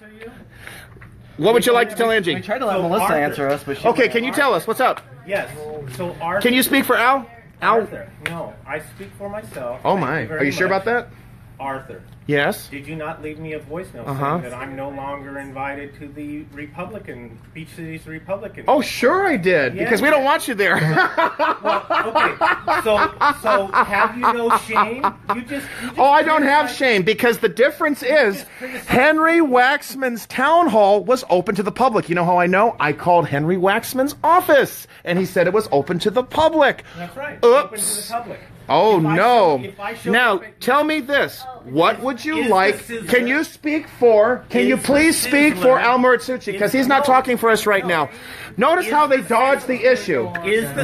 What would you like to tell Angie? We tried to let Melissa answer us, but she... Okay, can you tell us? What's up? Yes. So Arthur... Can you speak for Al? Arthur. No, I speak for myself. Oh my. Are you sure about that? Arthur. Yes. Did you not leave me a voicemail saying that I'm no longer invited to the Republican, Beach City's Republican? Oh, sure I did, because we don't want you there. Well, okay. So have you no shame? You just oh, I don't have shame, because the difference is Henry Waxman's town hall was open to the public. You know how I know? I called Henry Waxman's office, and he said it was open to the public. That's right. Oops. Open to the public. Oh, no. Now, tell me this. What would you like? Can you speak for, can you please speak for Al Muratsuchi? Because he's not talking for us right now. Notice how they dodge the issue.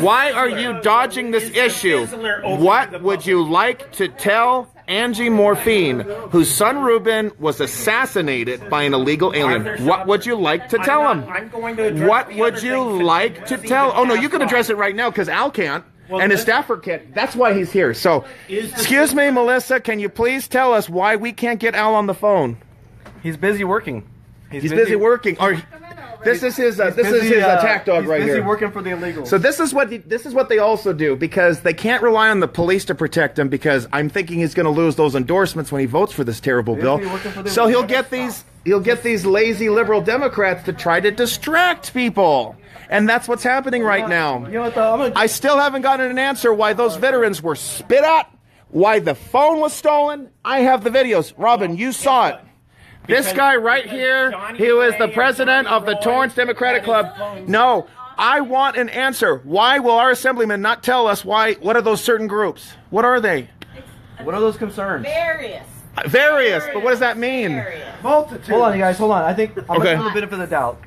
Why are you dodging this issue? What would you like to tell Angie Morphine, whose son Ruben was assassinated by an illegal alien? What would you like to tell him? What would you like to tell? Oh, no, you can address it right now because Al can't. And his staffer can't. That's why he's here. So, excuse me, Melissa, can you please tell us why we can't get Al on the phone? He's busy working. He's busy working. Or this is his attack dog right here. He's busy working for the illegals. So this is what they also do, because they can't rely on the police to protect him, because I'm thinking he's going to lose those endorsements when he votes for this terrible bill. So he'll get these lazy liberal Democrats to try to distract people. And that's what's happening right now. You know what, though? I still haven't gotten an answer why those veterans were spit at, why the phone was stolen. I have the videos. Robin, you saw it. This guy right here, he was the president of the Torrance Democratic Club. No, I want an answer. Why will our Assemblyman not tell us why? What are those certain groups? What are they? What are those concerns? Various, but what does that mean? Multitude. Hold on, you guys, hold on. I think I'm going to give a bit of the doubt.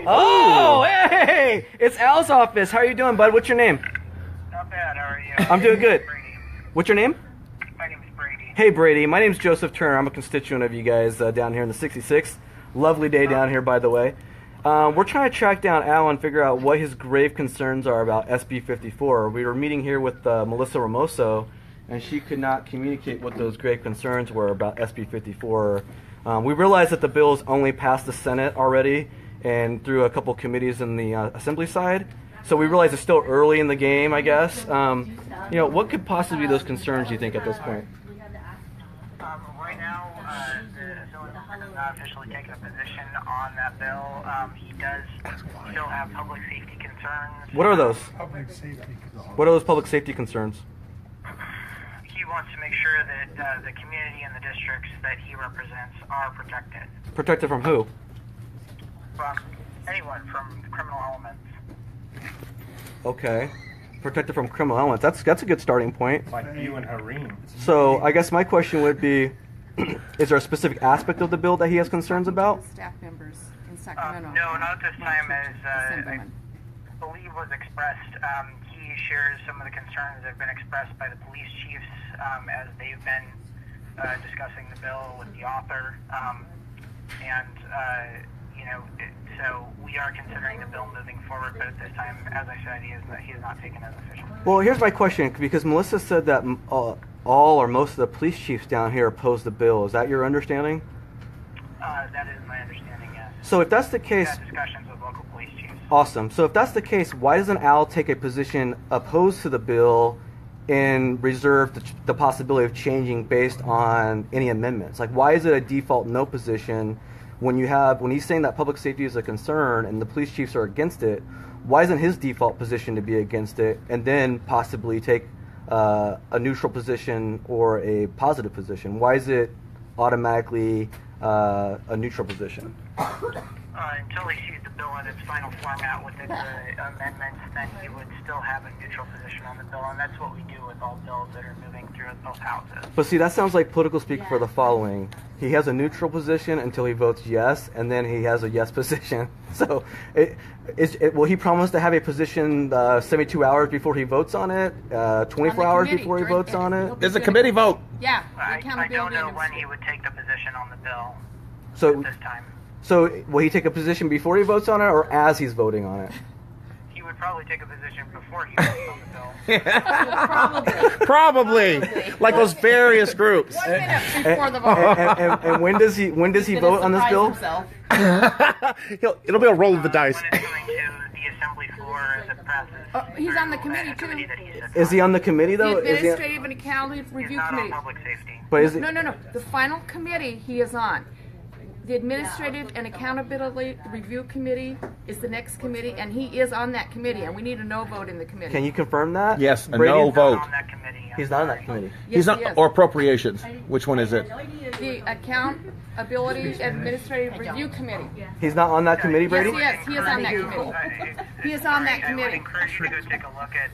Oh, hey! It's Al's office. How are you doing, bud? What's your name? Not bad, how are you? I'm doing good. Brady. What's your name? My name is Brady. Hey, Brady. My name's Joseph Turner. I'm a constituent of you guys down here in the 66th. Lovely day down here, by the way. We're trying to track down Al and figure out what his grave concerns are about SB 54. We were meeting here with Melissa Ramoso, and she could not communicate what those grave concerns were about SB 54. We realized that the bill's only passed the Senate already, and through a couple committees in the Assembly side. So we realize it's still early in the game, I guess. You know, what could possibly be those concerns, you think, at this point? Right now, the Assemblyman has not officially taken a position on that bill. He does still have public safety concerns. What are those? Public safety. What are those public safety concerns? He wants to make sure that the community and the districts that he represents are protected. Protected from who? From anyone, from criminal elements. Okay. Protected from criminal elements. That's a good starting point. Like you and Hareem. So I guess my question would be, is there a specific aspect of the bill that he has concerns about? Staff members in Sacramento. No, not this time, as I believe was expressed. He shares some of the concerns that have been expressed by the police chiefs as they've been discussing the bill with the author. You know, so we are considering the bill moving forward, but at this time, as I said, he has not taken an official. Well, here's my question, because Melissa said that all or most of the police chiefs down here oppose the bill. Is that your understanding? That is my understanding, yes. So if that's the case... We've had discussions with local police chiefs. Awesome. So if that's the case, why doesn't Al take a position opposed to the bill and reserve the possibility of changing based on any amendments? Like, why is it a default no position when he's saying that public safety is a concern and the police chiefs are against it? Why isn't his default position to be against it and then possibly take a neutral position or a positive position? Why is it automatically a neutral position? Until he sees the bill in its final format with its amendments, then he would still have a neutral position on the bill, and that's what we do with all bills that are moving through both houses. But see, that sounds like political speak for the following. He has a neutral position until he votes yes, and then he has a yes position. So will he promise to have a position 72 hours before he votes on it, 24 hours before he votes on it? There's a committee vote. Yeah. I don't know when he would take the position on the bill So, at this time. so will he take a position before he votes on it or as he's voting on it? He would probably take a position before he votes on the bill. Probably. Like those various groups. 1 minute before the vote. And when does he vote on this bill? It'll be a roll of the dice. When it's going to the assembly floor as it passes. He's on the committee too. That he sits Is he on the committee The though? Administrative and Accounting He's Review not on Committee. public safety. But is it? No. The final committee he is on. The Administrative and Accountability Review Committee is the next committee, and he is on that committee, and we need a no vote in the committee. Can you confirm that? Yes, a Brady? no vote. On that committee. He's not on that committee. Yes, He's not, he is. or appropriations. Which one is it? The Accountability Administrative Review Committee. He's not on that committee, Brady? Yes, he is on that committee. He is on that I would committee. encourage you to go take a look at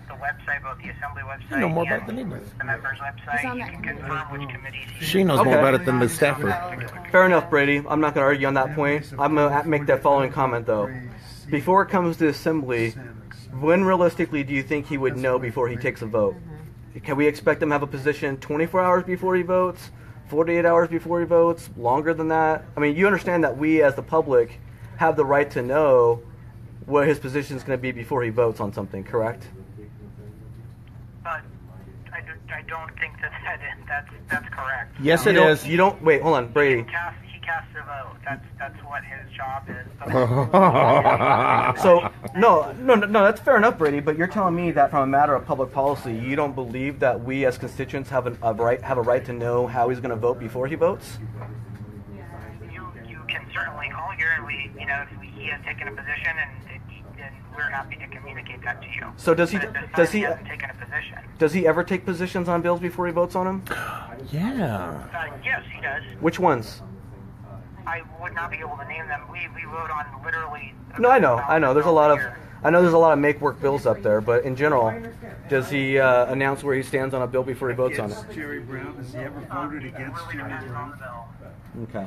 the website, both the assembly website You know more about and than he does. the members' website. He's on You that can committee. confirm which committees he's She knows more Okay. about it than the staffer. Fair enough, Brady. I'm not going to argue on that point. I'm going to make that following comment, though. Before it comes to assembly, when realistically do you think he would know before he takes a vote? Can we expect him to have a position 24 hours before he votes, 48 hours before he votes, longer than that? I mean, you understand that we as the public have the right to know what his position is going to be before he votes on something, correct? I don't think that's correct. Yes, it You don't- is. You don't. Wait, hold on, Brady. He casts a vote. That's what his job is. So no, that's fair enough, Brady. But you're telling me that from a matter of public policy, you don't believe that we as constituents have a right to know how he's going to vote before he votes? You can certainly call here, and if he has taken a position, and we're happy to communicate that to you. So does he? But at this time, Does he? hasn't taken a position? Does he ever take positions on bills before he votes on them? Yeah. Yes, he does. Which ones? I would not be able to name them. We vote on literally. No, I know. There's a lot of make work bills up there, but in general, does he announce where he stands on a bill before he votes on it? Jerry Brown, has he ever voted against Jerry Brown? Okay.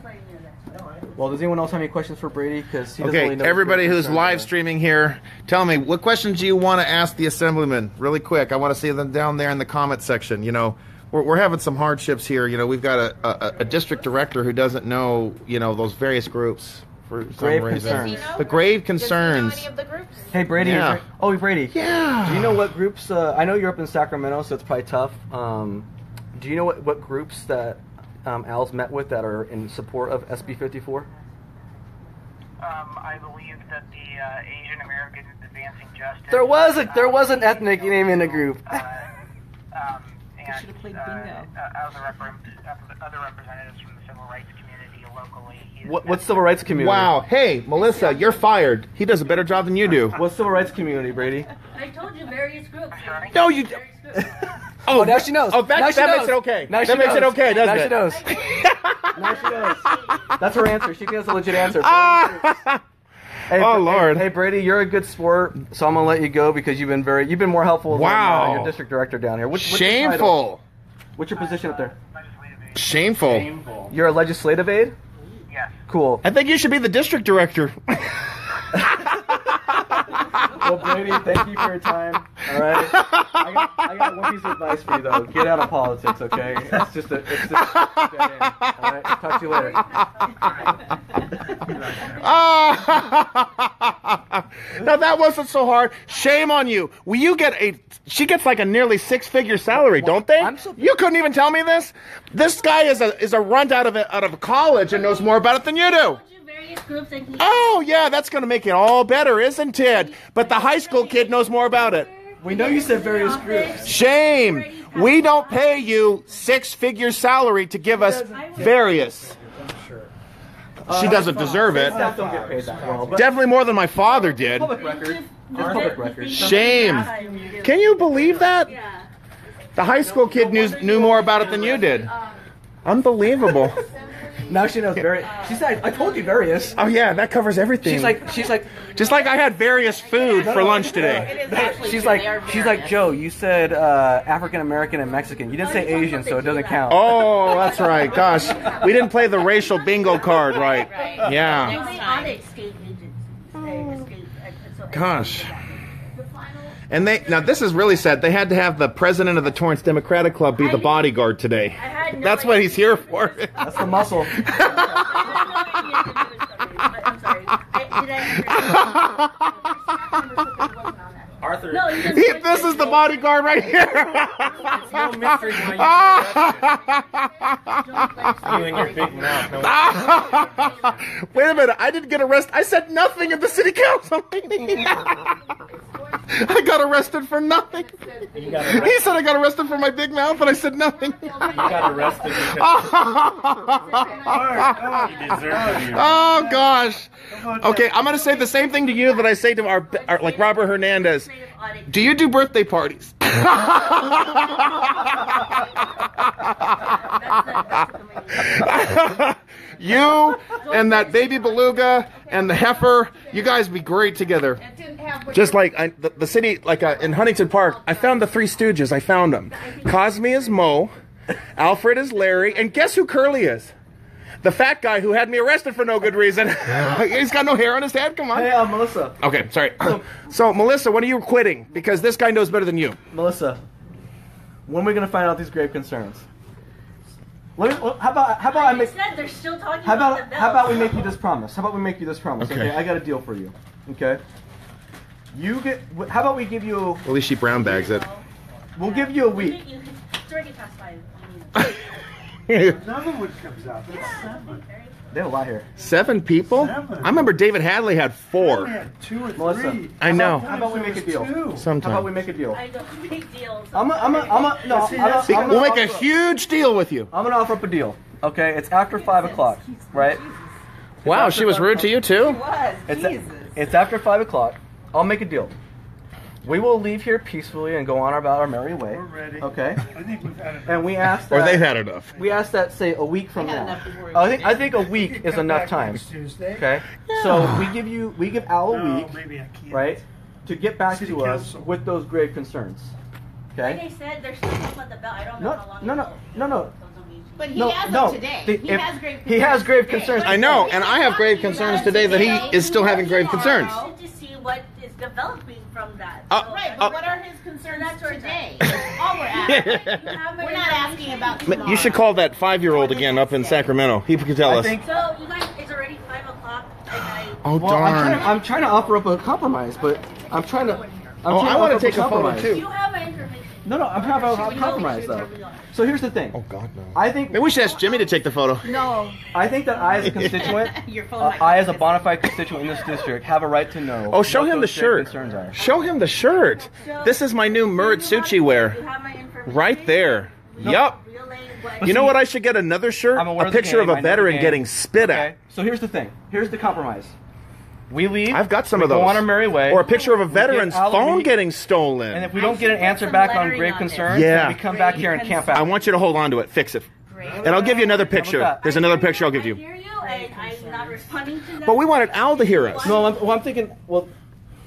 Well, does anyone else have any questions for Brady? Because he doesn't Okay, really know everybody what who's concerns live are. streaming here, tell me, what questions do you want to ask the Assemblyman? Really quick. I want to see them down there in the comment section. We're having some hardships here. We've got a district director who doesn't know, those various groups for some Grave reason. concerns. The grave concerns. Does he know any of the groups? Hey, Brady. Yeah. Brady. Yeah. Do you know what groups? I know you're up in Sacramento, so it's probably tough. Do you know what groups that Al's met with that are in support of SB 54? I believe that the Asian Americans Advancing Justice. There was an ethnic name in the group. And should have played bingo. other representatives from the civil rights community locally. What civil rights community? Wow. Hey, Melissa, you're fired. He does a better job than you do. What civil rights community, Brady? I told you various groups. No, you. Various groups. Oh, now she knows. Oh, that Now she makes knows. it okay. Now That she makes it knows. okay, doesn't now it? She knows. Now she knows. That's her answer. She gives a legit answer. Hey, Oh, Lord. Hey, Brady, you're a good sport, so I'm gonna let you go because you've been more helpful Wow. than your district director down here. What's your title? Shameful. What's your position up there? Shameful. You're a legislative aide? Yes. Cool. I think you should be the district director. Well, Brady, thank you for your time. All right. I got one piece of advice for you though. Get out of politics, okay? It's just dead end. All right. Talk to you later. Now that wasn't so hard. Shame on you. Well, she gets like a nearly 6-figure salary, don't they? You couldn't even tell me this. This guy is a runt out of college and knows more about it than you do. various groups and he... Oh, yeah, that's going to make it all better, isn't it? But the high school kid knows more about it. We know you said various groups. Shame. We don't pay you 6-figure salary to give us various. She doesn't deserve it. Staff don't get paid that well, but Definitely more than my father did. public record. Just public record. Shame. Can you believe that? The high school kid knew more about it than you did. Unbelievable. Now she knows various. She said, "I told you various." Oh yeah, that covers everything. She's like, just like I had various food for lunch today. she's like, Joe, you said African American and Mexican. You didn't say Asian, so it doesn't count. Oh, that's right. Gosh, we didn't play the racial bingo card right. Yeah. They audit state agencies. Gosh. And now this is really sad. They had to have the president of the Torrance Democratic Club be the bodyguard today. That's what he's here for. That's the muscle. I'm sorry. Arthur. No, this is the bodyguard right here. It's no mystery why you and your big mouth. No. Wait a minute. I didn't get arrested. I said nothing at the city council meeting. I got arrested for nothing. He said I got arrested for my big mouth, and I said nothing. You got arrested because you deserve it. Oh gosh. Okay, I'm gonna say the same thing to you that I say to our like Robert Hernandez. Do you do birthday parties? You and that baby beluga and the heifer, you guys be great together. Just like the city, like in Huntington Park, I found the Three Stooges. I found them. Cosme is Mo, Alfred is Larry, and guess who Curly is? The fat guy who had me arrested for no good reason. He's got no hair on his head. Come on. Hey, Melissa. Okay, sorry. So, Melissa, when are you quitting? Because this guy knows better than you. Melissa, when are we gonna find out these grave concerns? How about I make? They're still talking How about the bill. about we make you this promise? How about we make you this promise? Okay. I got a deal for you. Okay. You get. How about we give you? At least she brown bags it. We'll give you a week. It's already past 5. Another one comes out. That's 7. They have a lot here. 7 people? 7. I remember David Hadley had 4. I had 2 or 3. Melissa. I know. How about we make a deal? Sometime. How about we make a deal? I don't make deals. We'll We'll make a huge deal with you. I'm gonna offer up a deal. Okay, it's after 5 o'clock, right? Wow, she was rude to you too? It's after 5 o'clock. I'll make a deal. We will leave here peacefully and go on about our merry way. We're ready. Okay. I think we've had enough. And we asked that. Or they've had enough. We asked that, say, a week from now. I think a week is enough time. Tuesday. Okay. So we give Al a No, week, maybe I can't. right, to get back City to us Council. with those grave concerns. Like Okay. I said, they're still talking about the bill. I don't know how long No. But he No, has no. them today. The- He if- has grave he has grave today. concerns. I know, and I have grave concerns today that he is still having grave concerns. To see what is developing from that. Right, but what are his concerns today? That's all we're asking. We're not asking about tomorrow. You should call that 5-year-old again up in Sacramento. He can tell I us. think. So you guys, it's already 5 o'clock, and Oh, Well, darn. I'm trying to offer up a compromise, but I'm trying to. I want to take a photo compromise. too. you have my information. No, I'm trying to offer a compromise though. So here's the thing. Oh, God, no. I think Maybe we should ask Jimmy to take the photo. No. I think that I, as a constituent, Your phone might I, as a bona fide constituent in this district, have a right to know. Oh, show what him the those grave shirt. Concerns are. Show him the shirt. This is my new Muratsuchi wear. You have my information. Right there. Yup. Relay what You know what? I should get another shirt? I'm aware A of the picture game, of I a know the veteran game. getting spit Okay. at. So here's the thing. Here's the compromise. We leave. I've got some we of those. Go on our merry way. Or a picture of a We veteran's get out of phone the- getting And stolen. if we don't get an answer back on grave concerns, Yeah. then we come back here and camp out. I want you to hold on to it. Fix it. And I'll give you another picture. that? There's another picture I'll give I you. hear you, and I'm not responding to that. But we wanted Al to hear us. No, I'm thinking. Well,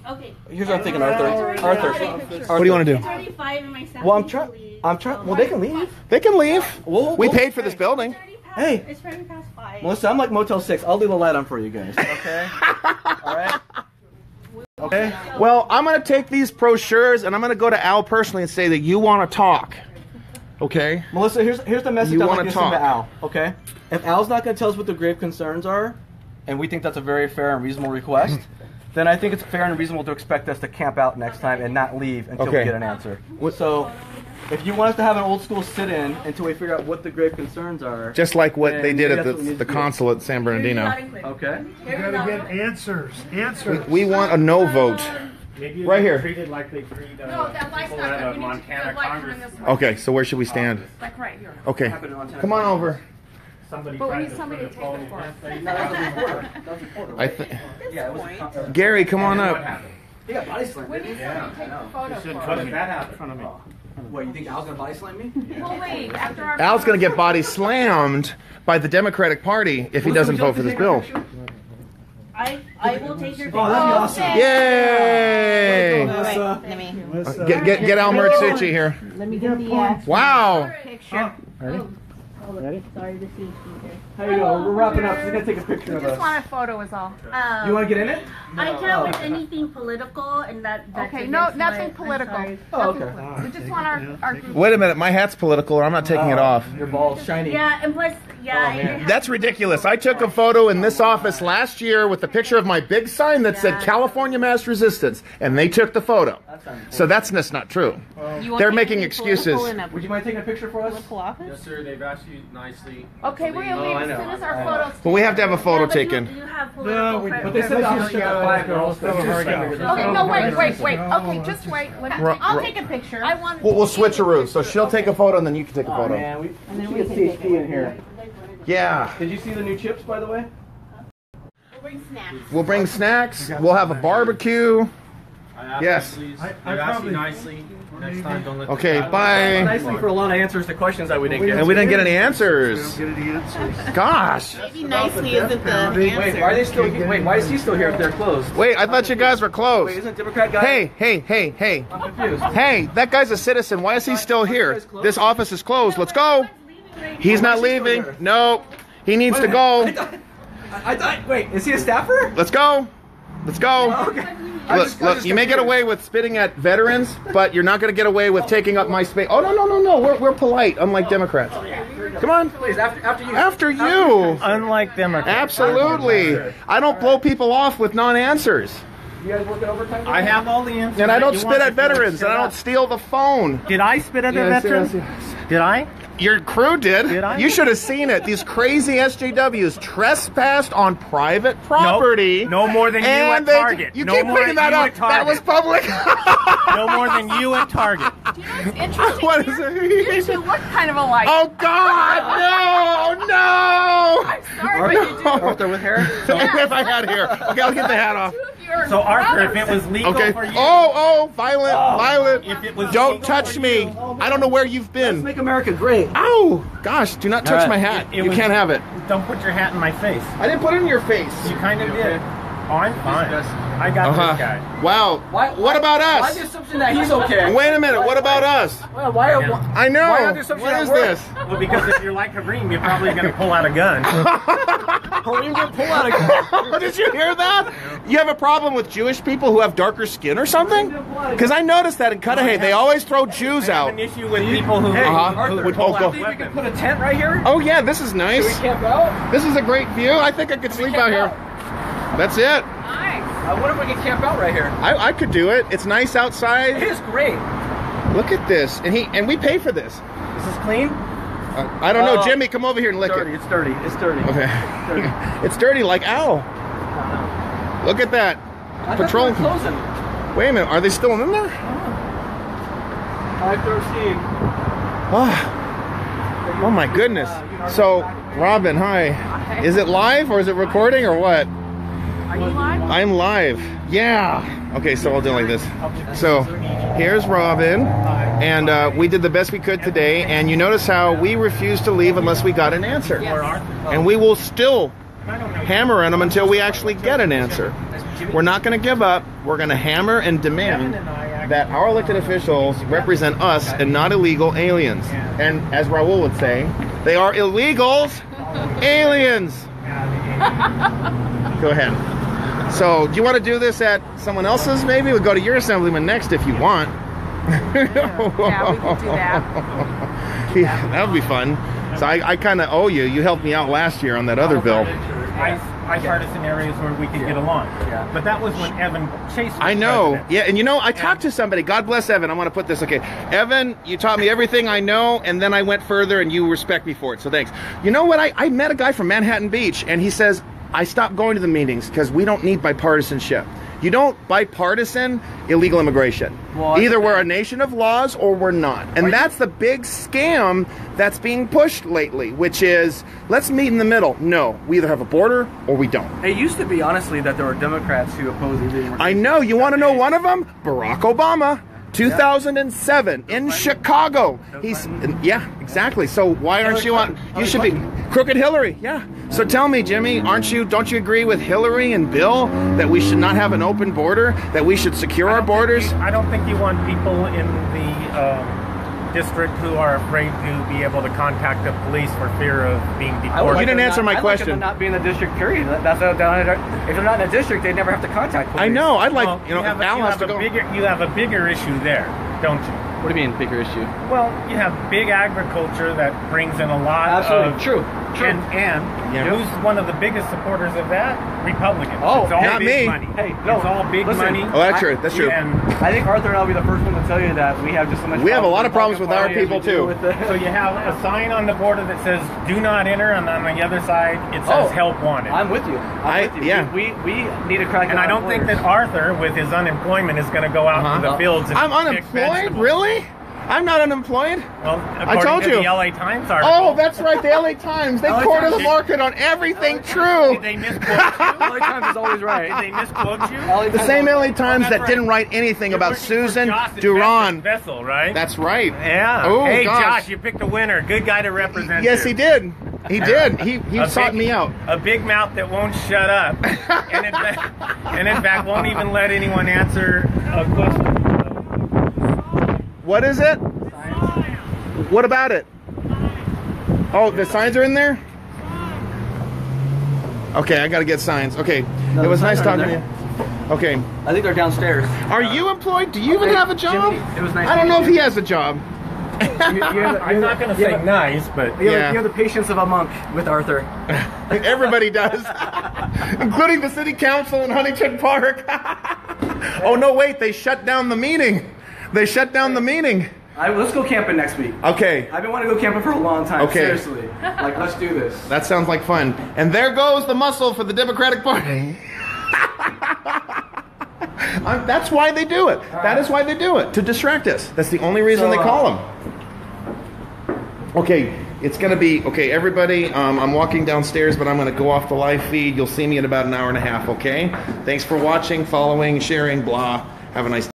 Okay. here's what I'm thinking, Arthur. What do you want to do? It's already 5 in my family. Well, I'm trying. Well, they can leave. They can leave. We'll- We we'll- paid for this building. Hey. It's already past 5. Melissa, I'm like Motel 6. I'll leave a light on for you guys. Okay. All right. Okay. Well, I'm going to take these brochures and I'm going to go to Al personally and say that you want to talk. Okay? Melissa, here's the message You I'd wanna like to send to talk. Al. Okay. If Al's not going to tell us what the grave concerns are, and we think that's a very fair and reasonable request, then I think it's fair and reasonable to expect us to camp out next time and not leave until we Okay. get an answer. So, If you want us to have an old school sit-in until we figure out what the grave concerns are, Just like what then they did maybe at that's what we need the to do. consulate in San Bernardino. Okay. You gotta get answers. Answers. We want a no vote. Maybe you Right get here. treated like they treat No, that light's people not at good. a We need to Montana get the light Congress. coming this way. Okay, so where should we stand? Like right here. Okay. Happened in Montana. Come on over. Somebody But we tried need to somebody put to a take phone it for us. No, that was a reporter. That was a reporter. I Right? think. Yeah, it was a Gary, come on What up. happened? He got body slammed. We didn't need he? somebody to take the photo for How us. did that happen? What, you think Al's gonna body slam me? We'll wait after our. Al's going to get body slammed by the Democratic Party if he doesn't vote for this bill. I will take your. Oh, that'd be awesome. Yay! Melissa. Let me Get Al Muratsuchi here. let me get the Wow. picture. Ready? Sorry to see you here. How you doing? We're wrapping up. So we're gonna take a picture We of just us. want a photo is all. You want to get in it? I can't with anything political, and that's Okay, no, against nothing I'm political. sorry. Oh, Nothing okay. political. We just want our group. Wait a minute, my hat's political. I'm not taking it off. Your ball's shiny. Yeah, and plus, yeah, Oh, I man. have- That's ridiculous. I took a photo in this office last year with the picture of my big sign that said California Mass Resistance, and they took the photo. So that's just not true. You want They're me to making be political excuses. in a Would you mind taking a picture for us? political office? Yes, sir. They've asked you nicely. Okay, we're gonna leave I as know. soon as our photos. But we have to have a photo Yeah, but taken. You have No, political we- But they said the office got 5 girls. Okay, no, wait. Okay, just wait. Let me. Ro- I'll ro- take a picture. I want. We'll switcheroo. So she'll take a photo and then you can take a Oh photo. man, we And then should we get can CHP take in here. Yeah. Did you see the new chips, by the way? We'll bring snacks. We'll bring snacks. We'll have a barbecue. I asked Yes. them, please. I They've asked probably- you nicely. Next time, don't let Okay, them bye. Nicely for a lot of answers to questions that we didn't get. And we didn't get any We answers. don't get any answers. Gosh. Maybe nicely isn't the answer. Wait, why are they still? Wait, why is he still here if they're closed? Wait, I thought you guys were Wait, closed. isn't Democrat guy? Hey. I'm confused. Hey, that guy's a citizen. Why is he still here? This office is closed. Let's go. He's not leaving. No, he needs to go. I thought. Wait, is he a staffer? Let's go. Let's go. Okay. Look, you may get away with spitting at veterans, but you're not going to get away with taking up my space. Oh, no. We're polite, unlike Democrats. Come on. Please, after you. After you. Unlike Democrats. Absolutely. I don't blow people off with non-answers. You guys working overtime? I have all the answers. And I don't that you spit want at before we veterans, shut and I don't up. steal the phone. Did I spit at a Yes, veteran? yes. Did I? Your crew did. Did I? You should have seen it. These crazy SJWs trespassed on private property. No more than you at and they- Target. You No keep more bringing than that you up. at Target. That was public. No more than you at Target. It's interesting. What is here. it? You two look kind of alike. Oh God! No! I'm sorry, but you do. Arthur with hair? If I had hair. Okay, I'll get the hat off. Two of you are So Arthur, if brothers. it was legal Okay. for you, Violent. if it was Don't legal touch for me. you- I don't know where you've Let's been. make America great. Ow! Gosh, do not touch All right. my hat. It You was- can't have it. Don't put your hat in my face. I didn't put it in your face. You kind of did. Oh, I'm fine. I got this guy. Wow. What about Why us? the assumption that he's okay? Wait a minute. What about us? Well, why? I know. Why are there some What shit is at work? this? Well, because if you're like Kareem, you're probably going to pull out a gun. Kareem didn't pull out a gun. Did you hear that? You have a problem with Jewish people who have darker skin or something? Because I noticed that in Cudahy, they always throw Jews I have out. an issue with people who, Uh-huh. who Would- pull oh, go. out Think we could weapons. put a tent right here? Oh yeah, this is Should nice. we camp out? This is a great view. I think I could sleep out here. That's it. Nice. What if we could camp out right here? I could do it. It's nice It outside. is great. Look at this. And we pay for this. Is this clean? I don't know. Oh. Jimmy, come over here and lick Dirty. it. It's dirty. It's dirty. Okay. Dirty. It's dirty like ow. Look at that. I Patrol. thought they were closing. Wait a minute. Are they still in there? 5:13. Oh my goodness. So, Robin, hi. Is it live or is it recording or what? Are you live? I'm live. Yeah. Okay, so I'll do it like this. So, here's Robin. And we did the best we could today. And you notice how we refused to leave unless we got an answer. And we will still hammer on them until we actually get an answer. We're not going to give up. We're going to hammer and demand that our elected officials represent us and not illegal aliens. And as Raul would say, they are illegals, aliens. Go ahead. So, do you want to do this at someone else's maybe? We'll go to your assemblyman next if you want. Yeah, we could do that. Yeah, that would be fun. So I kind of owe you. You helped me out last year on that other bill. bipartisan areas where we could get along. Yeah. But that was when Evan Chase was I know. president. Yeah, and I talked to somebody. God bless Evan. I want to put this. Okay, Evan, you taught me everything I know, and then I went further, and you respect me for it. So thanks. You know what? I met a guy from Manhattan Beach, and he says, I stopped going to the meetings because we don't need bipartisanship. You don't bipartisan illegal immigration. Well, Either we're a nation of laws or we're not. And that's the big scam that's being pushed lately, which is, let's meet in the middle. No, we either have a border or we don't. It used to be, honestly, that there were Democrats who opposed illegal immigration. I know. You want to know one of them? Barack Obama. 2007 in Chicago. Yeah, exactly. So why aren't you on? You should be crooked Hillary. Yeah. So tell me, Jimmy, don't you agree with Hillary and Bill that we should not have an open border, that we should secure our borders? I don't think you want people in the district who are afraid to be able to contact the police for fear of being deported. You didn't answer my question. I'd like them not be in the district, period. That's if they're not in the district, they never have to contact police. I know. I'd like, You have a bigger issue there, don't you? What do you mean, bigger issue? Well, you have big agriculture that brings in a lot Absolutely. of... True. And who's one of the biggest supporters of that? Republicans. Oh, it's all not big me. money. Hey, no, it's all big money. Oh, that's true. That's true. And I think Arthur and I'll be the first one to tell you that we have just so much. We have a lot of problems with our people too. so you have a sign on the border that says "Do not enter," and on the other side it says "Help wanted." I'm with you. Yeah. We need to crack. And I don't think that Arthur, with his unemployment, is going to go out to the fields. And I'm pick unemployed? vegetables. Really? I'm not unemployed. Well, I told to you. The LA Times article. Oh, that's right. The LA Times. They corner the market on everything true. Did they misquote you? LA Times is always right. Did they misquote you? The same LA Times that's that right. didn't write anything You're about working for Susan Josh Duran. Vessel, right? That's right. Yeah. Oh, hey, gosh. Josh, you picked a winner. Good guy to represent Yes, you. he did. He did. He sought me out. A big mouth that won't shut up, and in fact won't even let anyone answer a question. What is it? What about it? Oh, the signs are in there? Okay, I gotta get signs. Okay, it was nice talking to you. Okay. I think they're downstairs. Are you employed? Do you even have a job? Jimmy, it was nice. I don't know if he has a job. I'm not going to say nice, but you have the patience of a monk with Arthur. Everybody does, including the city council in Huntington Park. Oh no, wait! They shut down the meeting. Let's Go camping next week. Okay. I've been wanting to go camping for a long time. Okay. Seriously. Let's do this. That sounds like fun. And there goes the muscle for the Democratic Party. That's why they do it. That is why they do it, to distract us. That's the only reason they call them. Okay, it's going to be, okay, everybody, I'm walking downstairs, but I'm going to go off the live feed. You'll see me in about an hour and a half, okay? Thanks for watching, following, sharing, blah. Have a nice day.